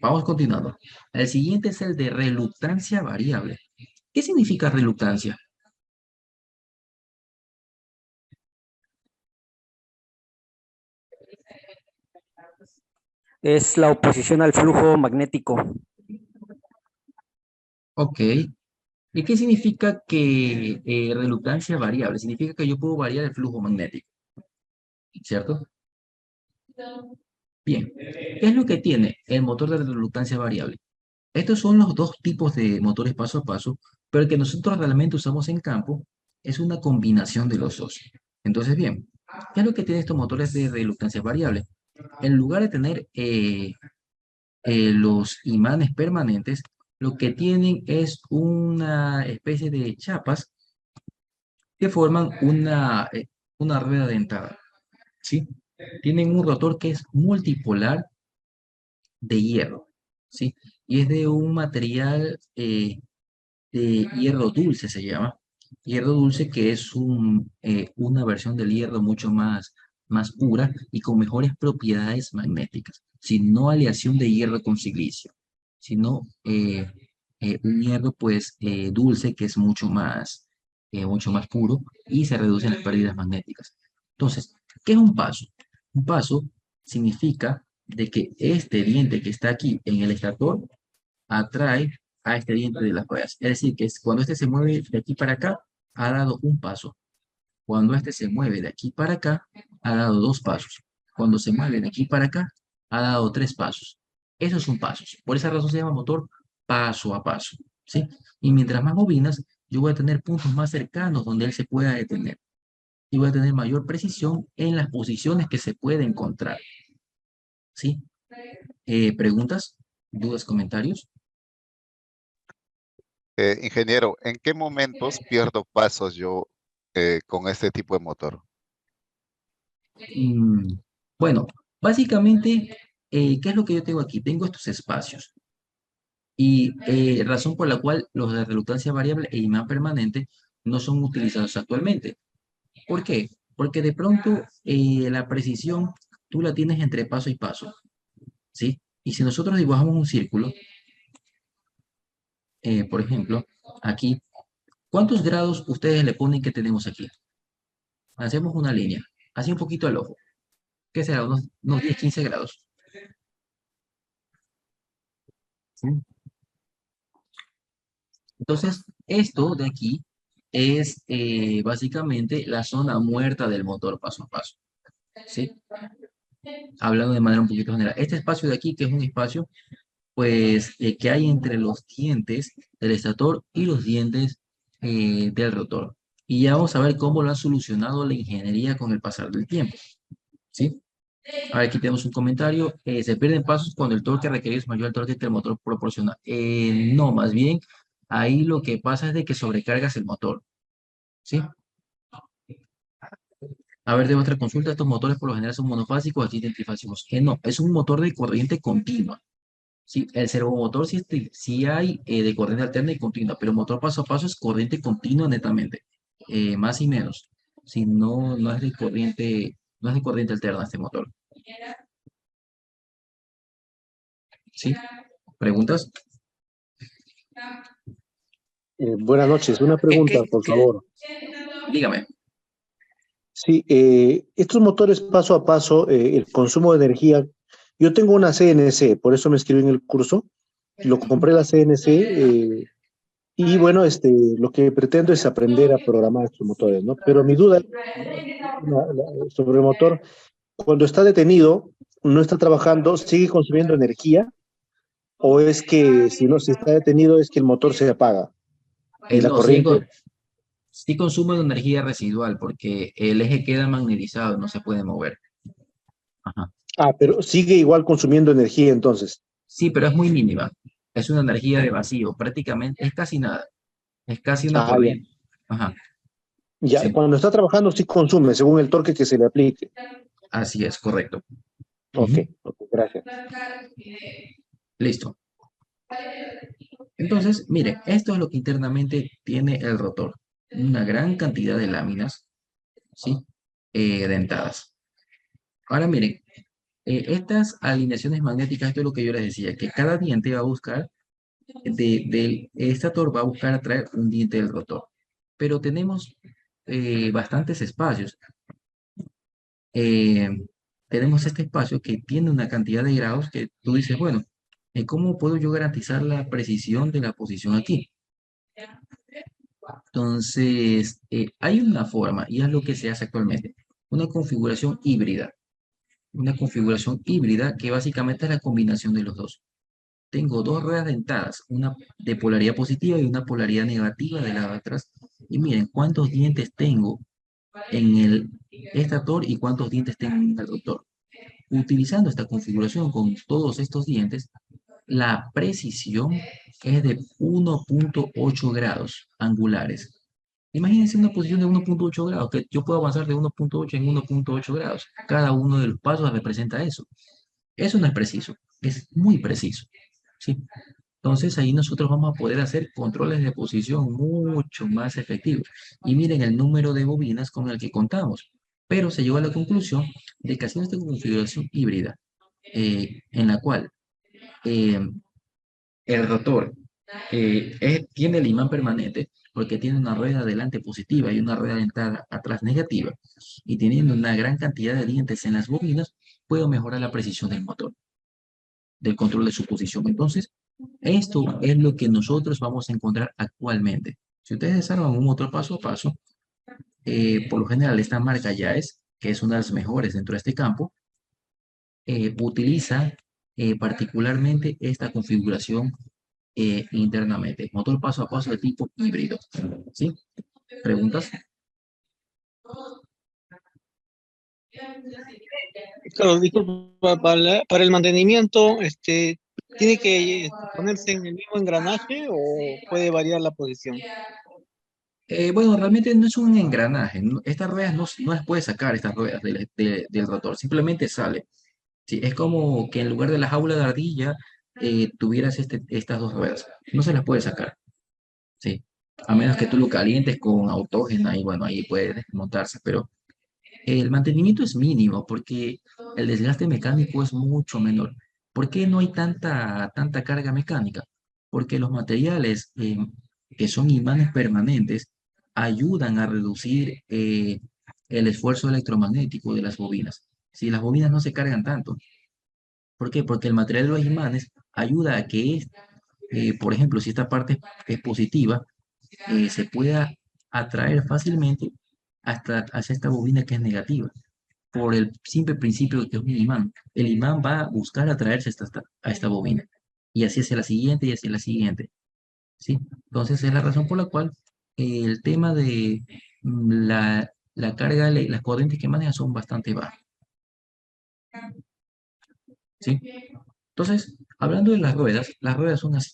Vamos continuando. El siguiente es el de reluctancia variable. ¿Qué significa reluctancia? Es la oposición al flujo magnético. Ok. ¿Y qué significa que reluctancia variable? Significa que yo puedo variar el flujo magnético, ¿cierto? Bien. ¿Qué es lo que tiene el motor de reluctancia variable? Estos son los dos tipos de motores paso a paso, pero el que nosotros realmente usamos en campo es una combinación de los dos. Entonces, bien, ¿qué es lo que tienen estos motores de reluctancia variable? En lugar de tener los imanes permanentes, lo que tienen es una especie de chapas que forman una rueda dentada, ¿sí? Tienen un rotor que es multipolar de hierro, ¿sí? Y es de un material de hierro dulce, se llama. Hierro dulce que es una versión del hierro mucho más pura y con mejores propiedades magnéticas, sin no aleación de hierro con silicio, sino un hierro pues dulce que es mucho más puro y se reducen las pérdidas magnéticas. Entonces, ¿qué es un paso? Un paso significa de que este diente que está aquí en el estator atrae a este diente de las ruedas. Es decir, que cuando este se mueve de aquí para acá, ha dado un paso. Cuando este se mueve de aquí para acá, ha dado dos pasos. Cuando se mueve de aquí para acá, ha dado tres pasos. Esos son pasos. Por esa razón se llama motor paso a paso, ¿sí? Y mientras más bobinas, yo voy a tener puntos más cercanos donde él se pueda detener. Y voy a tener mayor precisión en las posiciones que se puede encontrar. ¿Sí? ¿Preguntas? ¿Dudas? ¿Comentarios? Ingeniero, ¿en qué momentos pierdo pasos yo con este tipo de motor? Bueno, básicamente, ¿qué es lo que yo tengo aquí? Tengo estos espacios. Y razón por la cual los de reluctancia variable e imán permanente no son utilizados actualmente. ¿Por qué? Porque de pronto la precisión tú la tienes entre paso y paso, ¿sí? Y si nosotros dibujamos un círculo, por ejemplo, aquí, ¿cuántos grados ustedes le ponen que tenemos aquí? Hacemos una línea, así un poquito al ojo. ¿Qué será? Unos 10, 15 grados. ¿Sí? Entonces, esto de aquí es básicamente la zona muerta del motor paso a paso. ¿Sí? Hablando de manera un poquito general. Este espacio de aquí, que es un espacio, pues, que hay entre los dientes del estator y los dientes del rotor. Y ya vamos a ver cómo lo ha solucionado la ingeniería con el pasar del tiempo. ¿Sí? Ahora aquí tenemos un comentario. ¿Se pierden pasos cuando el torque requerido es mayor al torque que el motor proporciona? No, más bien, ahí lo que pasa es de que sobrecargas el motor. ¿Sí? A ver, de otra consulta, estos motores por lo general son monofásicos o trifásicos. No, es un motor de corriente continua. Sí, el servomotor sí hay de corriente alterna y continua, pero motor paso a paso es corriente continua netamente. más y menos. Si no, no es de corriente, no es de corriente alterna este motor. ¿Sí? ¿Preguntas? Buenas noches. Una pregunta, por favor. Dígame. Sí, estos motores paso a paso, el consumo de energía, yo tengo una CNC, por eso me inscribí en el curso, lo compré la CNC y bueno, lo que pretendo es aprender a programar estos motores, ¿no? Pero mi duda sobre el motor, cuando está detenido, no está trabajando, ¿sigue consumiendo energía? ¿O es que si está detenido es que el motor se apaga y la No, sí, corriente? sí consume energía residual porque el eje queda magnetizado, no se puede mover. Ajá. Ah, pero sigue igual consumiendo energía entonces. Sí, pero es muy mínima. Es una energía de vacío, prácticamente es casi nada. Es casi una Ah, ya. corriente. Ajá. Ya, Sí, cuando está trabajando sí consume según el torque que se le aplique. así es, correcto. Ok, Ujú. gracias. Listo. Entonces, miren, esto es lo que internamente tiene el rotor. Una gran cantidad de láminas, ¿sí? Dentadas. Ahora miren, estas alineaciones magnéticas, esto es lo que yo les decía, que cada diente va a buscar, esta torre va a buscar atraer un diente del rotor. Pero tenemos bastantes espacios. Eh, tenemos este espacio que tiene una cantidad de grados que tú dices, bueno, ¿cómo puedo yo garantizar la precisión de la posición aquí? Entonces, hay una forma, y es lo que se hace actualmente, una configuración híbrida. Una configuración híbrida que básicamente es la combinación de los dos. Tengo dos ruedas dentadas, una de polaridad positiva y una polaridad negativa del lado de atrás. Y miren cuántos dientes tengo en el estator y cuántos dientes tengo en el rotor. Utilizando esta configuración con todos estos dientes, la precisión es de 1.8 grados angulares. Imagínense una posición de 1.8 grados, que yo puedo avanzar de 1.8 en 1.8 grados. Cada uno de los pasos representa eso. Eso no es preciso, es muy preciso. ¿Sí? Entonces ahí nosotros vamos a poder hacer controles de posición mucho más efectivos. Y miren el número de bobinas con el que contamos. Pero se llegó a la conclusión de que haciendo esta configuración híbrida, en la cual eh, el rotor tiene el imán permanente porque tiene una rueda adelante positiva y una rueda dentada atrás negativa, y teniendo una gran cantidad de dientes en las bobinas, puedo mejorar la precisión del motor, del control de su posición. Entonces, esto es lo que nosotros vamos a encontrar actualmente. Si ustedes desarman un motor paso a paso, por lo general esta marca Yaes, que es una de las mejores dentro de este campo, utiliza particularmente esta configuración internamente. Motor paso a paso de tipo híbrido. ¿Sí? ¿Preguntas? Claro, disculpa, para el mantenimiento, ¿tiene que ponerse en el mismo engranaje o puede variar la posición? Bueno, realmente no es un engranaje. Estas ruedas no las puedes sacar, estas ruedas del rotor. Simplemente sale. Sí, es como que en lugar de la jaula de ardilla tuvieras estas dos ruedas. No se las puede sacar. Sí. A menos que tú lo calientes con autógena y bueno, ahí puede desmontarse. Pero el mantenimiento es mínimo porque el desgaste mecánico es mucho menor. ¿Por qué no hay tanta carga mecánica? Porque los materiales que son imanes permanentes ayudan a reducir el esfuerzo electromagnético de las bobinas. Si las bobinas no se cargan tanto. ¿Por qué? Porque el material de los imanes ayuda a que, por ejemplo, si esta parte es positiva, se pueda atraer fácilmente hacia esta bobina que es negativa, por el simple principio de que es un imán. El imán va a buscar atraerse a esta bobina, y así hacia la siguiente y hacia la siguiente, ¿sí? Entonces es la razón por la cual el tema de la carga, las corrientes que maneja son bastante bajas, ¿sí? Entonces, hablando de las ruedas son así.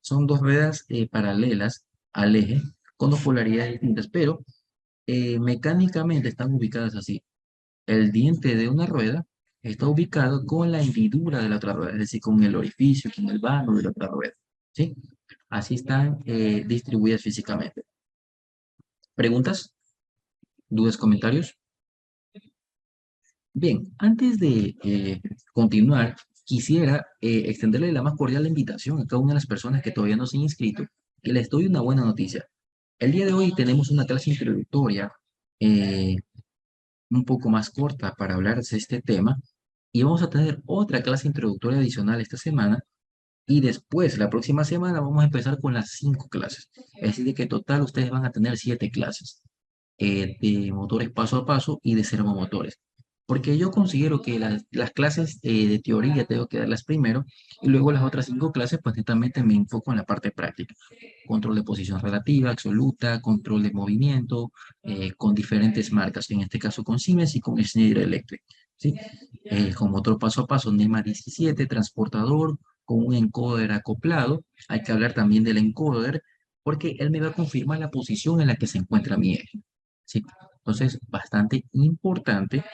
Son dos ruedas paralelas al eje, con dos polaridades distintas, pero mecánicamente están ubicadas así. El diente de una rueda está ubicado con la hendidura de la otra rueda, es decir, con el orificio, con el vano de la otra rueda, ¿sí? Así están distribuidas físicamente. ¿Preguntas? ¿Dudas, comentarios? Bien, antes de continuar, quisiera extenderle la más cordial invitación a cada una de las personas que todavía no se han inscrito, que les doy una buena noticia. El día de hoy tenemos una clase introductoria eh, un poco más corta para hablar de este tema y vamos a tener otra clase introductoria adicional esta semana y después, la próxima semana, vamos a empezar con las 5 clases. Es decir, que en total ustedes van a tener 7 clases de motores paso a paso y de servomotores. Porque yo considero que las clases de teoría tengo que darlas primero y luego las otras 5 clases, pues netamente me enfoco en la parte práctica. Control de posición relativa, absoluta, control de movimiento, con diferentes marcas, en este caso con Siemens y con Schneider Electric. ¿Sí? Con motor paso a paso, NEMA 17, transportador, con un encoder acoplado. Hay que hablar también del encoder, porque él me va a confirmar la posición en la que se encuentra mi eje. ¿Sí? Entonces, bastante importante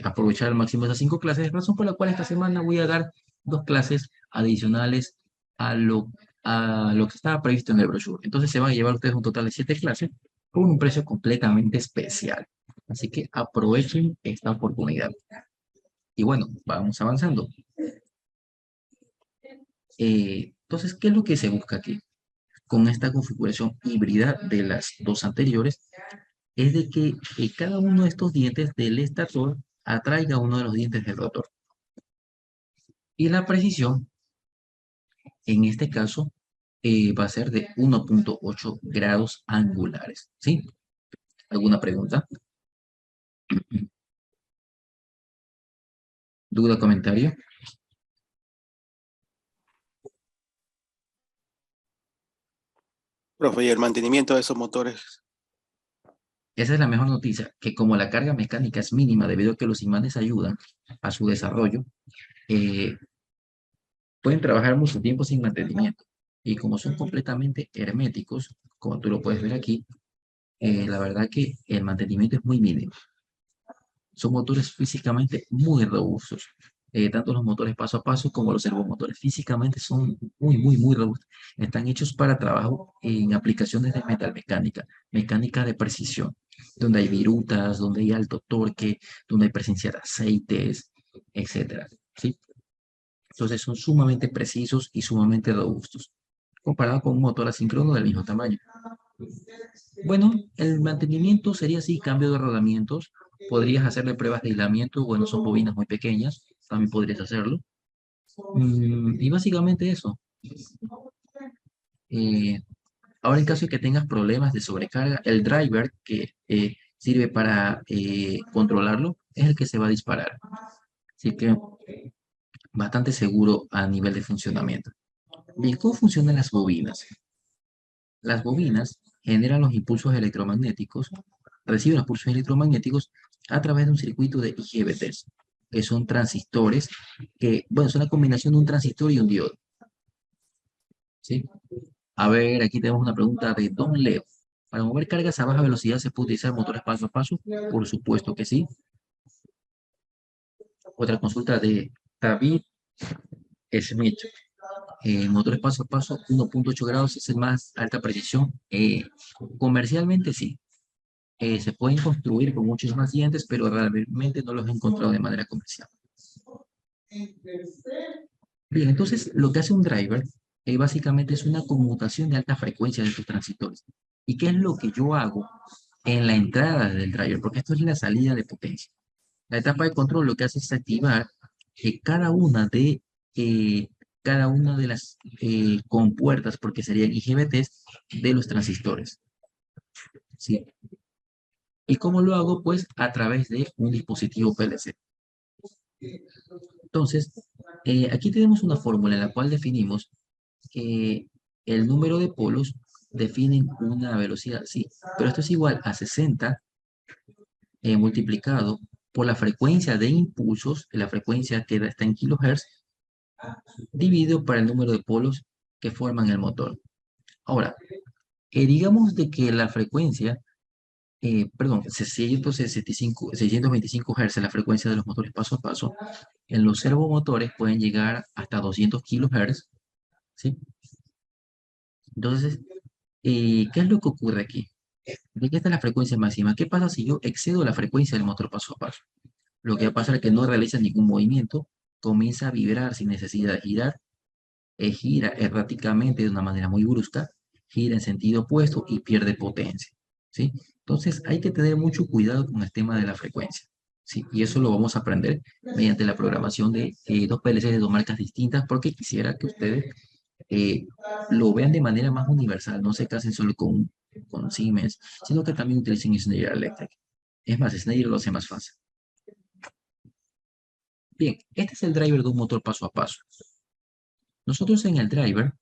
aprovechar al máximo esas 5 clases, razón por la cual esta semana voy a dar 2 clases adicionales a lo que estaba previsto en el brochure. Entonces, se van a llevar ustedes un total de 7 clases con un precio completamente especial. Así que aprovechen esta oportunidad. Y bueno, vamos avanzando. Entonces, ¿qué es lo que se busca aquí? Con esta configuración híbrida de las dos anteriores, es de que cada uno de estos dientes del estator atraiga uno de los dientes del rotor. Y la precisión, en este caso, va a ser de 1.8 grados angulares. ¿Sí? ¿Alguna pregunta? ¿Duda, comentario? Profe, ¿y el mantenimiento de esos motores? Esa es la mejor noticia, que como la carga mecánica es mínima debido a que los imanes ayudan a su desarrollo, pueden trabajar mucho tiempo sin mantenimiento. Y como son completamente herméticos, como tú lo puedes ver aquí, la verdad que el mantenimiento es muy mínimo. Son motores físicamente muy robustos. Tanto los motores paso a paso como los servomotores físicamente son muy robustos. Están hechos para trabajo en aplicaciones de metalmecánica, mecánica de precisión, donde hay virutas, donde hay alto torque, donde hay presencia de aceites, etcétera. ¿Sí? Entonces son sumamente precisos y sumamente robustos, comparado con un motor asíncrono del mismo tamaño. Bueno, el mantenimiento sería así, cambio de rodamientos. Podrías hacerle pruebas de aislamiento, bueno, son bobinas muy pequeñas, también podrías hacerlo. Y básicamente eso. Ahora, en caso de que tengas problemas de sobrecarga, el driver que sirve para controlarlo es el que se va a disparar. Así que bastante seguro a nivel de funcionamiento. Bien, ¿cómo funcionan las bobinas? Las bobinas generan los impulsos electromagnéticos, reciben los pulsos electromagnéticos a través de un circuito de IGBTs, que son transistores, que, bueno, es una combinación de un transistor y un diodo. ¿Sí? A ver, aquí tenemos una pregunta de Don Leo. ¿Para mover cargas a baja velocidad se puede utilizar motores paso a paso? Por supuesto que sí. Otra consulta de David Smith. Motores paso a paso, 1.8 grados es el más alta precisión. Comercialmente sí. Se pueden construir con muchos más dientes, pero realmente no los he encontrado de manera comercial. Bien, entonces lo que hace un driver básicamente es una conmutación de alta frecuencia de tus transistores. ¿Y qué es lo que yo hago en la entrada del driver? Porque esto es la salida de potencia. La etapa de control lo que hace es activar cada una de las compuertas, porque serían IGBTs, de los transistores. ¿Sí? ¿Y cómo lo hago? Pues a través de un dispositivo PLC. Entonces, aquí tenemos una fórmula en la cual definimos que el número de polos definen una velocidad, sí, pero esto es igual a 60 multiplicado por la frecuencia de impulsos, la frecuencia que está en kilohertz, dividido por el número de polos que forman el motor. Ahora, digamos de que la frecuencia, perdón, 625 Hz es la frecuencia de los motores paso a paso. En los servomotores pueden llegar hasta 200 kHz, ¿sí? Entonces, ¿qué es lo que ocurre aquí? De que esta es la frecuencia máxima. ¿Qué pasa si yo excedo la frecuencia del motor paso a paso? Lo que va a pasar es que no realiza ningún movimiento, comienza a vibrar sin necesidad de girar, gira erráticamente de una manera muy brusca, gira en sentido opuesto y pierde potencia, ¿sí? Entonces hay que tener mucho cuidado con el tema de la frecuencia, ¿sí? Y eso lo vamos a aprender mediante la programación de dos PLCs de dos marcas distintas, porque quisiera que ustedes lo vean de manera más universal, no se casen solo con Siemens, sino que también utilicen Schneider Electric. Es más, Schneider lo hace más fácil. Bien, este es el driver de un motor paso a paso. Nosotros en el driver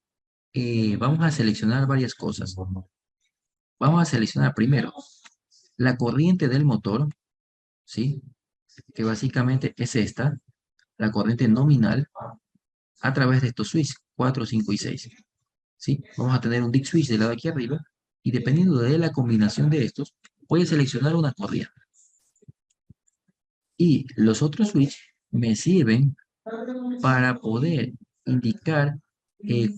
vamos a seleccionar varias cosas. Vamos a seleccionar primero la corriente del motor, ¿sí? Que básicamente es esta, la corriente nominal, a través de estos switches 4, 5 y 6. ¿Sí? Vamos a tener un dict switch del lado de aquí arriba, y dependiendo de la combinación de estos, voy a seleccionar una corriente. Y los otros switches me sirven para poder indicar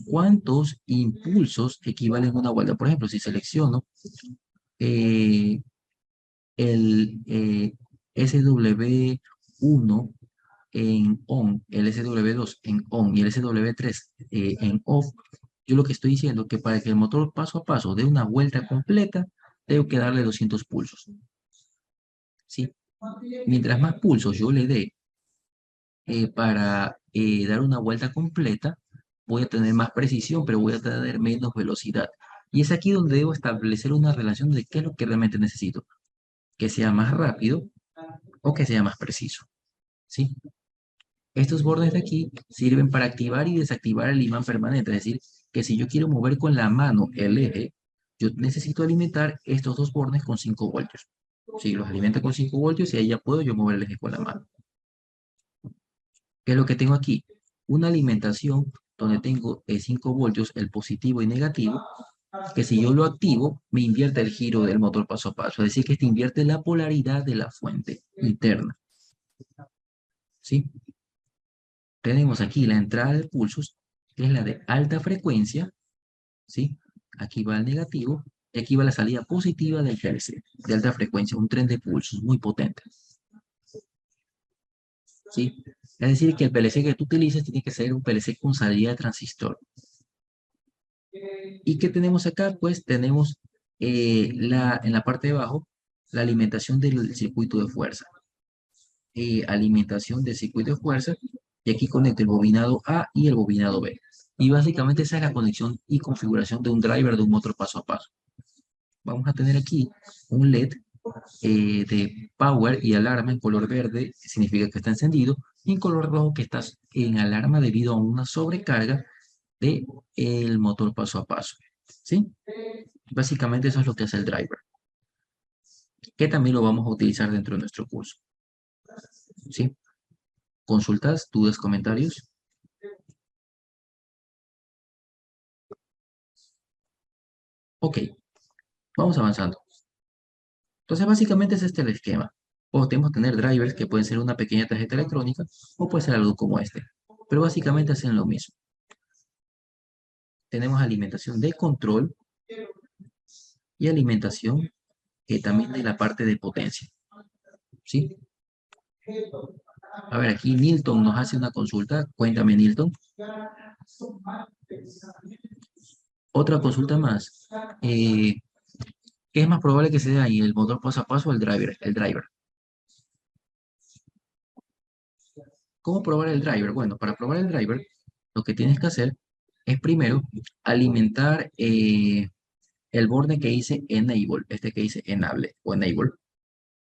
cuántos impulsos equivalen a una vuelta. Por ejemplo, si selecciono el SW1 en on, el SW2 en on y el SW3 en off, yo lo que estoy diciendo es que para que el motor paso a paso dé una vuelta completa, tengo que darle 200 pulsos. ¿Sí? Mientras más pulsos yo le dé para dar una vuelta completa, voy a tener más precisión, pero voy a tener menos velocidad. Y es aquí donde debo establecer una relación de qué es lo que realmente necesito. Que sea más rápido o que sea más preciso. ¿Sí? Estos bordes de aquí sirven para activar y desactivar el imán permanente. Es decir, que si yo quiero mover con la mano el eje, yo necesito alimentar estos dos bordes con 5 voltios. Si los alimento con 5 voltios y ahí ya puedo yo mover el eje con la mano. ¿Qué es lo que tengo aquí? Una alimentación donde tengo 5 voltios, el positivo y negativo, que si yo lo activo, me invierte el giro del motor paso a paso. Es decir, que este invierte la polaridad de la fuente interna. ¿Sí? Tenemos aquí la entrada de pulsos, que es la de alta frecuencia, ¿sí? Aquí va el negativo, y aquí va la salida positiva del PLC, de alta frecuencia, un tren de pulsos muy potente. ¿Sí? Es decir, que el PLC que tú utilices tiene que ser un PLC con salida de transistor. ¿Y qué tenemos acá? Pues tenemos en la parte de abajo la alimentación del circuito de fuerza. Alimentación del circuito de fuerza, y aquí conecto el bobinado A y el bobinado B. Y básicamente esa es la conexión y configuración de un driver de un motor paso a paso. Vamos a tener aquí un LED de power y alarma en color verde, significa que está encendido, y en color rojo que está en alarma debido a una sobrecarga del motor paso a paso. ¿Sí? Básicamente eso es lo que hace el driver, que también lo vamos a utilizar dentro de nuestro curso. ¿Sí? ¿Consultas, dudas, comentarios? Ok, vamos avanzando. Entonces, básicamente es este el esquema. Podemos tener drivers que pueden ser una pequeña tarjeta electrónica o puede ser algo como este. Pero básicamente hacen lo mismo. Tenemos alimentación de control y alimentación también de la parte de potencia. ¿Sí? A ver, aquí Nilton nos hace una consulta. Cuéntame, Nilton. Otra consulta más. ¿Qué es más probable que se dé ahí? ¿El motor paso a paso o el driver? El driver. ¿Cómo probar el driver? Bueno, para probar el driver, lo que tienes que hacer es primero alimentar el borde que dice Enable, este que dice Enable o Enable,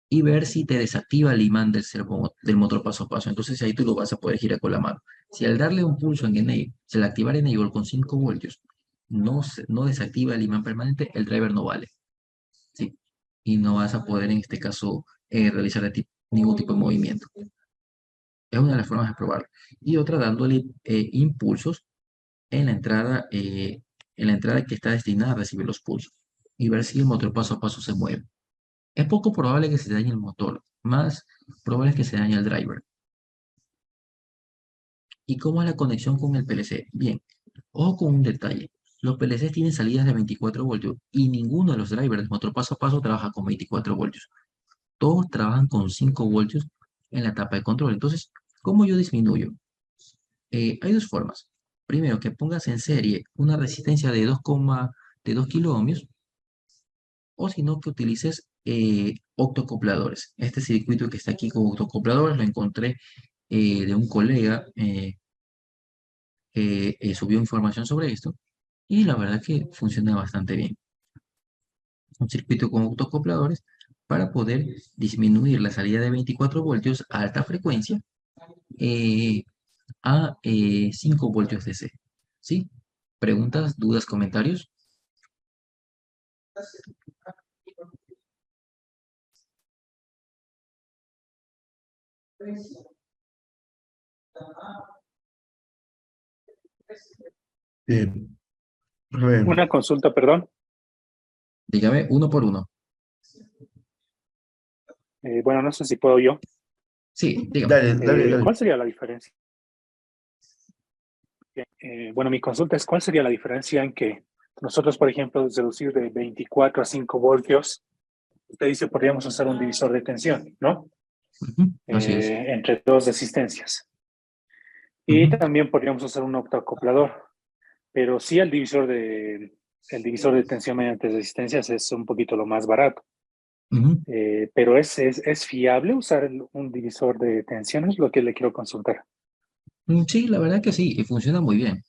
y ver si te desactiva el imán del motor paso a paso. Entonces ahí tú lo vas a poder girar con la mano. Si al darle un pulso en Enable, si al activar Enable con 5 voltios, no desactiva el imán permanente, el driver no vale. ¿Sí? Y no vas a poder en este caso realizar ningún tipo de movimiento. Es una de las formas de probarlo. Y otra dándole impulsos en la entrada que está destinada a recibir los pulsos. Y ver si el motor paso a paso se mueve. Es poco probable que se dañe el motor. Más probable es que se dañe el driver. ¿Y cómo es la conexión con el PLC? Bien, ojo con un detalle. Los PLCs tienen salidas de 24 voltios y ninguno de los drivers de motor paso a paso trabaja con 24 voltios. Todos trabajan con 5 voltios en la etapa de control. Entonces, ¿cómo yo disminuyo? Hay dos formas. Primero, que pongas en serie una resistencia de 2 kiloohmios, o si no, que utilices octocopladores. Este circuito que está aquí con octocopladores lo encontré de un colega que subió información sobre esto, y la verdad que funciona bastante bien. Un circuito con octocopladores para poder disminuir la salida de 24 voltios a alta frecuencia a 5 voltios DC. ¿Sí? ¿Preguntas, dudas, comentarios? Bien. Rubén. Una consulta, perdón. Dígame, uno por uno. Bueno, no sé si puedo yo. Sí, dígame. Dale. ¿Cuál sería la diferencia? Bueno, mi consulta es, ¿cuál sería la diferencia en que nosotros, por ejemplo, reducir de 24 a 5 voltios, usted dice, podríamos usar un divisor de tensión, ¿no? Así es. Entre dos resistencias. Y también podríamos usar un octoacoplador, pero sí el divisor de tensión mediante resistencias es un poquito lo más barato. Pero ¿es fiable usar un divisor de tensión? Es lo que le quiero consultar. Sí, la verdad que sí, y funciona muy bien.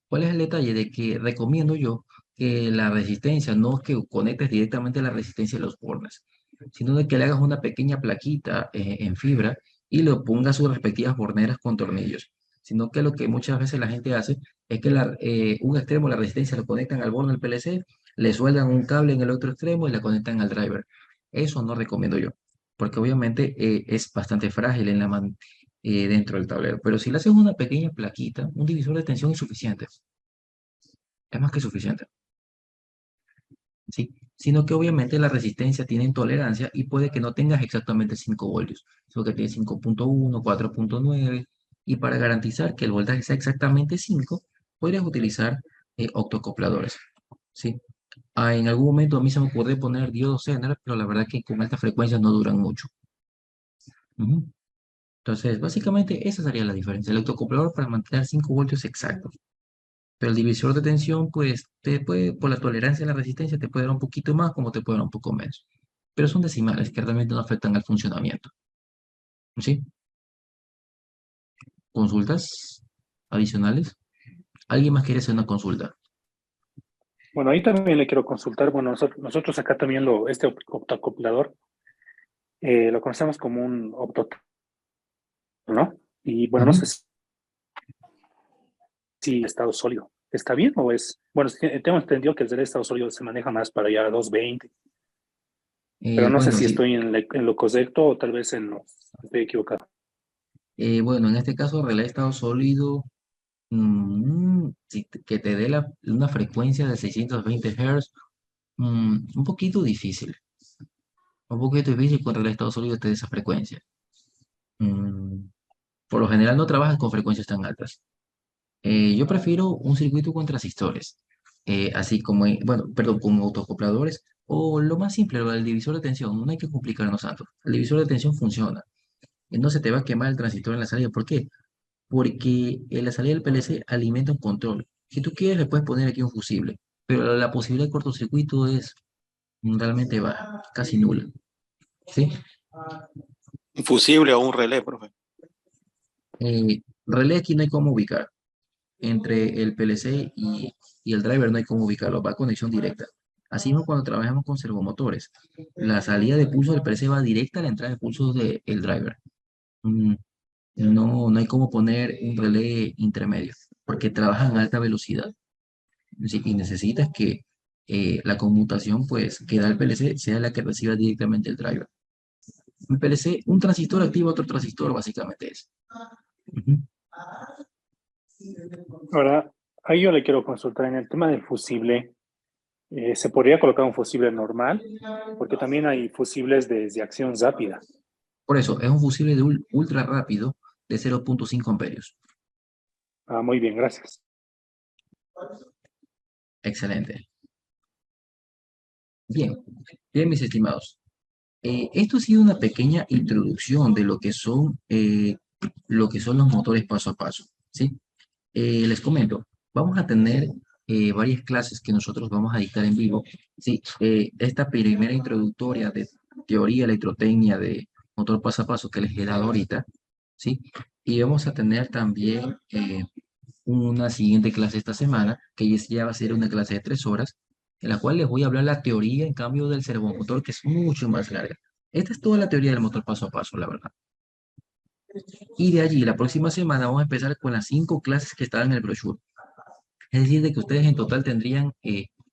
¿Cuál es el detalle? De que recomiendo yo que la resistencia no es que conectes directamente la resistencia de los bornes, sino de que le hagas una pequeña plaquita en fibra y le pongas sus respectivas borneras con tornillos. Sino que lo que muchas veces la gente hace es que un extremo de la resistencia lo conectan al borde del PLC, le sueldan un cable en el otro extremo y la conectan al driver. Eso no recomiendo yo, porque obviamente es bastante frágil en dentro del tablero. Pero si le haces una pequeña plaquita, un divisor de tensión es suficiente. Es más que suficiente. ¿Sí? Sino que obviamente la resistencia tiene intolerancia y puede que no tengas exactamente 5 voltios, sino que tiene 5.1, 4.9, y para garantizar que el voltaje sea exactamente 5, podrías utilizar octocopladores. ¿Sí? En algún momento a mí se me ocurrió poner diodos Zener, pero la verdad que con altas frecuencias no duran mucho. Entonces, básicamente esa sería la diferencia. El octocoplador para mantener 5 voltios exactos. Pero el divisor de tensión, pues, por la tolerancia a la resistencia, te puede dar un poquito más, como te puede dar un poco menos. Pero son decimales que realmente no afectan al funcionamiento. ¿Sí? ¿Consultas adicionales? ¿Alguien más quiere hacer una consulta? Bueno, ahí también le quiero consultar. Bueno, nosotros acá también este octoacoplador lo conocemos como un ¿no? Y bueno, no sé si estado sólido. ¿Está bien o es? Bueno, tengo entendido que el del estado sólido se maneja más para allá a 220. Pero no sé Bueno, si sí. estoy en lo correcto o tal vez estoy equivocado. Bueno, en este caso, relé estado sólido, que te dé una frecuencia de 620 Hz, un poquito difícil. Un poquito difícil con relé estado sólido te dé esa frecuencia. Por lo general no trabajas con frecuencias tan altas. Yo prefiero un circuito con transistores, así como, perdón, con autoacopladores, o lo más simple, lo del divisor de tensión. No hay que complicarnos tanto. El divisor de tensión funciona. No se te va a quemar el transistor en la salida. ¿Por qué? Porque en la salida del PLC alimenta un control. Si tú quieres, le puedes poner aquí un fusible, pero la posibilidad de cortocircuito es realmente baja, casi nula. ¿Sí? ¿Un fusible o un relé, profe? Relé aquí no hay cómo ubicar. Entre el PLC y el driver no hay cómo ubicarlo, va a conexión directa. Así mismo cuando trabajamos con servomotores, la salida de pulso del PLC va directa a la entrada de pulsos del driver. No hay cómo poner un relé intermedio, porque trabaja en alta velocidad. Sí, y necesitas que la conmutación pues, que da el PLC sea la que reciba directamente el driver. Un PLC, un transistor activa otro transistor, básicamente es. Ahora, ahí yo le quiero consultar en el tema del fusible. ¿Se podría colocar un fusible normal? Porque también hay fusibles de acción rápida. Por eso, es un fusible de ultra rápido de 0.5 amperios. Muy bien, gracias. Excelente. Bien, bien, mis estimados. Esto ha sido una pequeña introducción de lo que son los motores paso a paso, ¿sí? Les comento, vamos a tener varias clases que nosotros vamos a dictar en vivo, ¿sí? Esta primera introductoria de teoría electrotecnia de motor paso a paso que les he dado ahorita, ¿sí? Y vamos a tener también una siguiente clase esta semana, que ya va a ser una clase de 3 horas, en la cual les voy a hablar la teoría en cambio del servomotor, que es mucho más larga. Esta es toda la teoría del motor paso a paso, la verdad. Y de allí, la próxima semana, vamos a empezar con las 5 clases que están en el brochure. Es decir, de que ustedes en total tendrían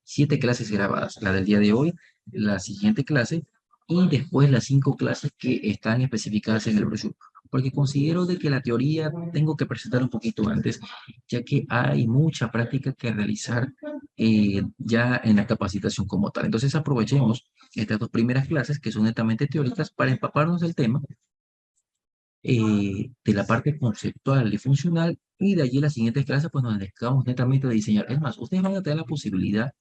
7 clases grabadas, la del día de hoy, la siguiente clase, y después las 5 clases que están especificadas en el brochure. Porque considero de que la teoría tengo que presentar un poquito antes, ya que hay mucha práctica que realizar ya en la capacitación como tal. Entonces aprovechemos estas 2 primeras clases, que son netamente teóricas, para empaparnos del tema de la parte conceptual y funcional, y de allí las siguientes clases pues nos dedicamos netamente a diseñar. Es más, ustedes van a tener la posibilidad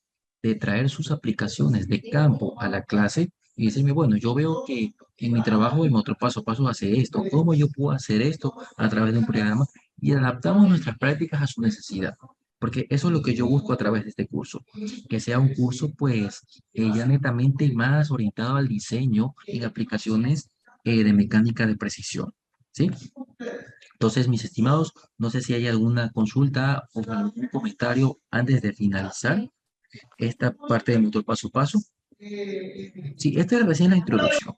de traer sus aplicaciones de campo a la clase y decirme, bueno, yo veo que en mi trabajo el motor paso a paso hace esto, ¿cómo yo puedo hacer esto a través de un programa? Y adaptamos nuestras prácticas a su necesidad. Porque eso es lo que yo busco a través de este curso, que sea un curso pues ya netamente más orientado al diseño en aplicaciones de mecánica de precisión. ¿Sí? Entonces, mis estimados, no sé si hay alguna consulta o algún comentario antes de finalizar esta parte del motor paso a paso. Sí, esta es recién la introducción.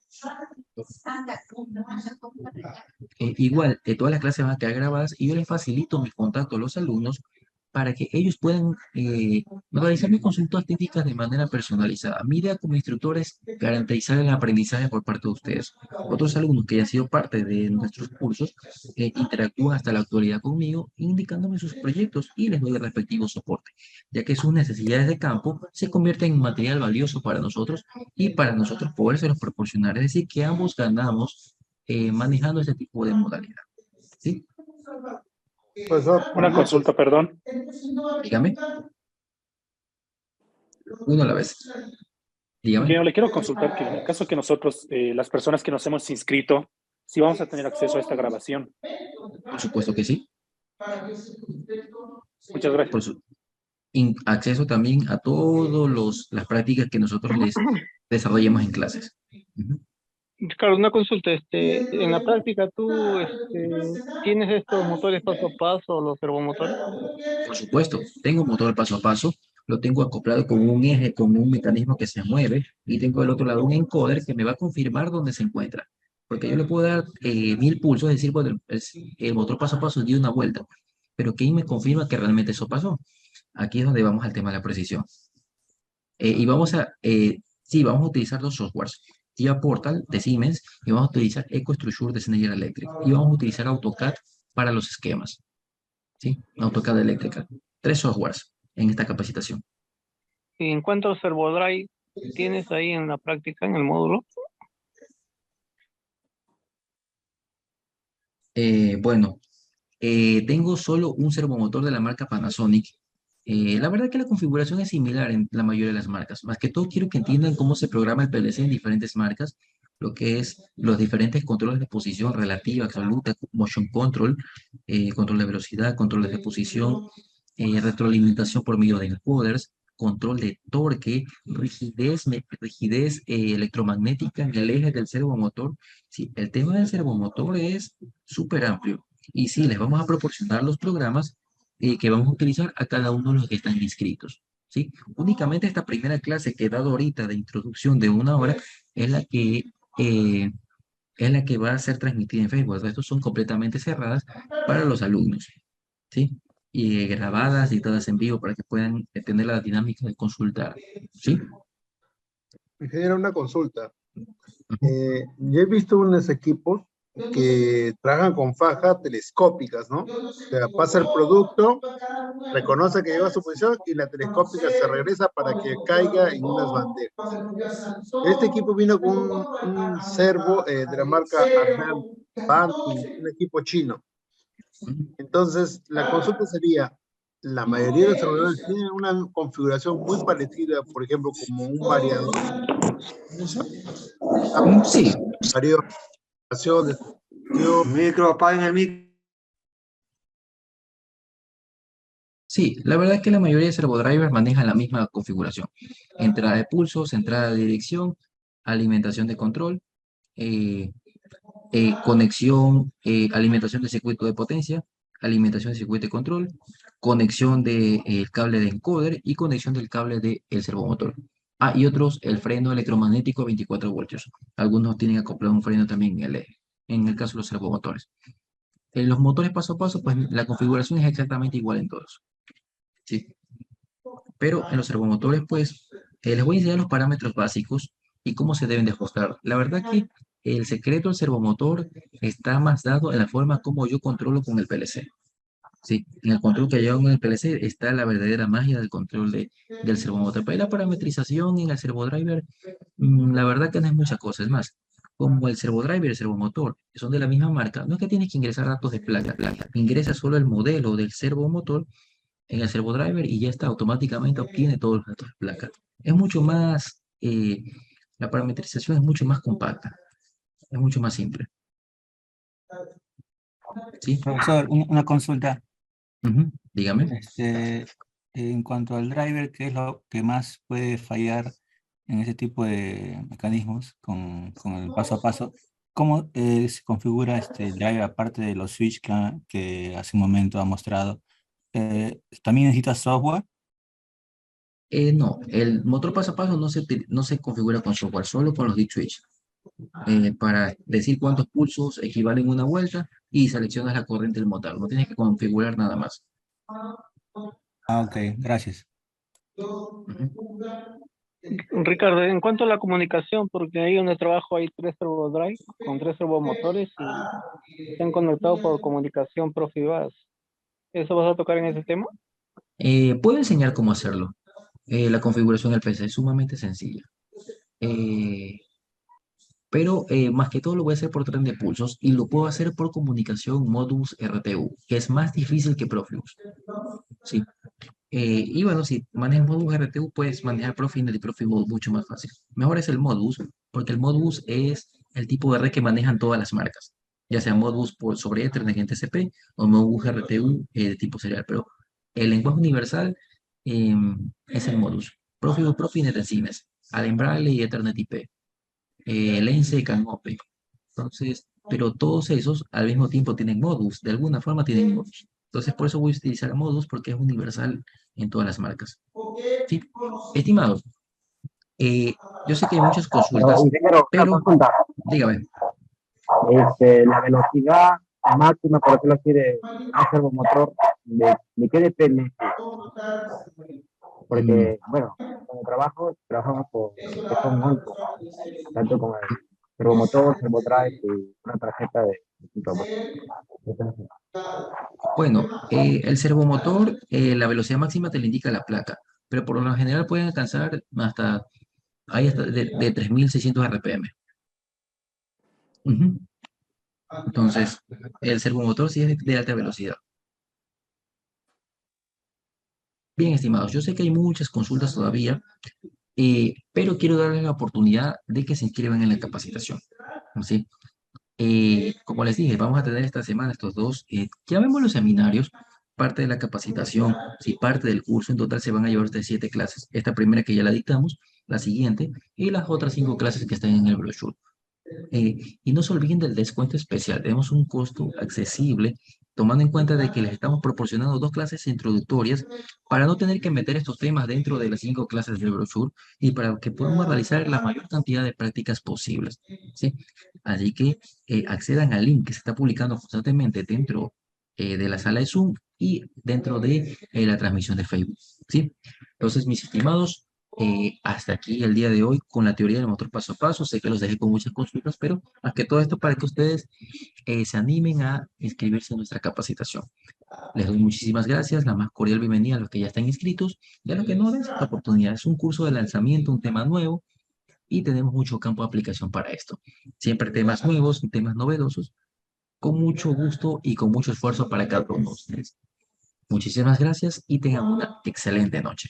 Igual, todas las clases van a quedar grabadas y yo les facilito mis contactos a los alumnos para que ellos puedan realizar mis consultas técnicas de manera personalizada. Mi idea como instructor es garantizar el aprendizaje por parte de ustedes. Otros alumnos que ya han sido parte de nuestros cursos interactúan hasta la actualidad conmigo, indicándome sus proyectos y les doy el respectivo soporte, ya que sus necesidades de campo se convierten en material valioso para nosotros y para nosotros podérselos proporcionar. Es decir, que ambos ganamos manejando este tipo de modalidad. ¿Sí? Una consulta, perdón. Dígame. Uno a la vez. Dígame. Yo le quiero consultar que en el caso que nosotros, las personas que nos hemos inscrito, si vamos a tener acceso a esta grabación. Por supuesto que sí. Muchas gracias. Acceso también a todas las prácticas que nosotros les desarrollemos en clases. Claro, una consulta, en la práctica tú tienes estos motores paso a paso, los servomotores. Por supuesto, tengo un motor paso a paso, lo tengo acoplado con un eje, con un mecanismo que se mueve, y tengo del otro lado un encoder que me va a confirmar dónde se encuentra. Porque yo le puedo dar 1000 pulsos, es decir, bueno, el motor paso a paso dio una vuelta, pero ¿quién me confirma que realmente eso pasó? Aquí es donde vamos al tema de la precisión. Y sí, vamos a utilizar 2 softwares. TIA Portal de Siemens y vamos a utilizar EcoStruxure de Schneider Electric. Y vamos a utilizar AutoCAD para los esquemas. ¿Sí? AutoCAD Electrical. 3 softwares en esta capacitación. ¿Y en cuánto servodrive tienes ahí en la práctica, en el módulo? Bueno, tengo solo un servomotor de la marca Panasonic. La verdad que la configuración es similar en la mayoría de las marcas. Más que todo quiero que entiendan cómo se programa el PLC en diferentes marcas, lo que es los diferentes controles de posición relativa, absoluta, motion control, control de velocidad, controles de posición, retroalimentación por medio de encoders, control de torque, rigidez electromagnética en el eje del servomotor. Sí, el tema del servomotor es súper amplio. Y sí, les vamos a proporcionar los programas que vamos a utilizar a cada uno de los que están inscritos. ¿Sí? Únicamente esta primera clase que he dado ahorita de introducción de 1 hora es la que va a ser transmitida en Facebook. Estos son completamente cerradas para los alumnos. ¿Sí? Y grabadas y todas en vivo para que puedan tener la dinámica de consultar. ¿Sí? Me genera una consulta. Yo he visto unos equipos que trabajan con fajas telescópicas, ¿no? O sea, pasa el producto, reconoce que llegó a su posición y la telescópica se regresa para que caiga en unas bandejas. Este equipo vino con un servo de la marca Arnam Banting, un equipo chino. Entonces, la consulta sería, la mayoría de los servidores tienen una configuración muy parecida, por ejemplo, como un variador. Sí, Variación de Micro, apaguen el micro. sí, la verdad es que la mayoría de servodrivers manejan la misma configuración. Entrada de pulsos, entrada de dirección, alimentación de control, eh, conexión, alimentación de circuito de potencia, alimentación de circuito de control, conexión del cable de encoder y conexión del cable del servomotor. Ah, y otros, el freno electromagnético a 24 voltios. Algunos tienen acoplado un freno también en el caso de los servomotores. En los motores paso a paso, pues la configuración es exactamente igual en todos. ¿Sí? Pero en los servomotores, pues, les voy a enseñar los parámetros básicos y cómo se deben de ajustar. La verdad que el secreto del servomotor está más dado en la forma como yo controlo con el PLC. Sí, en el control que llevo en el PLC está la verdadera magia del control del servomotor. Pero la parametrización en el servodriver, la verdad que no es mucha cosa. Es más, como el servodriver y el servomotor son de la misma marca, no es que tienes que ingresar datos de placa. Ingresa solo el modelo del servomotor en el servodriver y ya está, automáticamente obtiene todos los datos de placa. Es mucho más, la parametrización es mucho más compacta, es mucho más simple. ¿Sí? Profesor, una consulta. Dígame. En cuanto al driver, ¿qué es lo que más puede fallar en ese tipo de mecanismos con el paso a paso? ¿Cómo se configura el driver aparte de los switch que hace un momento ha mostrado? ¿También necesita software? No, el motor paso a paso no se configura con software, solo con los D-Switch. Para decir cuántos pulsos equivalen una vuelta y seleccionas la corriente del motor. No tienes que configurar nada más. Ah, ok, gracias. Ricardo, en cuanto a la comunicación, porque ahí donde trabajo hay 3 servodrive con 3 servomotores y están conectados por comunicación Profibus. ¿Eso vas a tocar en ese tema? Puedo enseñar cómo hacerlo. La configuración del PC es sumamente sencilla. Pero más que todo lo voy a hacer por tren de pulsos y lo puedo hacer por comunicación Modbus RTU, que es más difícil que Profibus. Sí. Y bueno, si manejas Modbus RTU, puedes manejar Profinet y Profibus mucho más fácil. Mejor es el Modbus, porque el Modbus es el tipo de red que manejan todas las marcas, ya sea Modbus sobre Ethernet en TCP o Modbus RTU de tipo serial, pero el lenguaje universal es el Modbus. Profibus, Profinet en Siemens, Allen Bradley y Ethernet IP. Lense, Canope. Entonces, pero todos esos al mismo tiempo tienen Modbus, de alguna forma tienen Modbus. Entonces, por eso voy a utilizar Modbus porque es universal en todas las marcas. Sí, estimados, yo sé que hay muchas consultas, pero dígame. La velocidad máxima, por decirlo así, de un servomotor, ¿de qué depende? Porque, bueno, como trabajamos con que son 11, tanto con el servomotor, servodrive y una tarjeta de 5 Bueno, el servomotor, la velocidad máxima te le indica la placa, pero por lo general pueden alcanzar hasta de 3600 RPM. Entonces, el servomotor sí es de alta velocidad. Bien, estimados, yo sé que hay muchas consultas todavía, pero quiero darles la oportunidad de que se inscriban en la capacitación. ¿Sí? Como les dije, vamos a tener esta semana estos dos, llamémoslos seminarios, parte de la capacitación, sí, parte del curso. En total se van a llevar ustedes 7 clases. Esta primera que ya la dictamos, la siguiente, y las otras 5 clases que están en el brochure. Y no se olviden del descuento especial. Tenemos un costo accesible, tomando en cuenta de que les estamos proporcionando 2 clases introductorias para no tener que meter estos temas dentro de las 5 clases del brochure y para que podamos realizar la mayor cantidad de prácticas posibles. ¿Sí? Así que accedan al link que se está publicando constantemente dentro de la sala de Zoom y dentro de la transmisión de Facebook. ¿Sí? Entonces, mis estimados, hasta aquí el día de hoy con la teoría del motor paso a paso. Sé que los dejé con muchas consultas, pero más que todo esto para que ustedes se animen a inscribirse en nuestra capacitación. Les doy muchísimas gracias, la más cordial bienvenida a los que ya están inscritos y a los que no den esta oportunidad. Es un curso de lanzamiento, un tema nuevo y tenemos mucho campo de aplicación para esto. Siempre temas nuevos y temas novedosos, con mucho gusto y con mucho esfuerzo para cada uno de ustedes. Muchísimas gracias y tengan una excelente noche.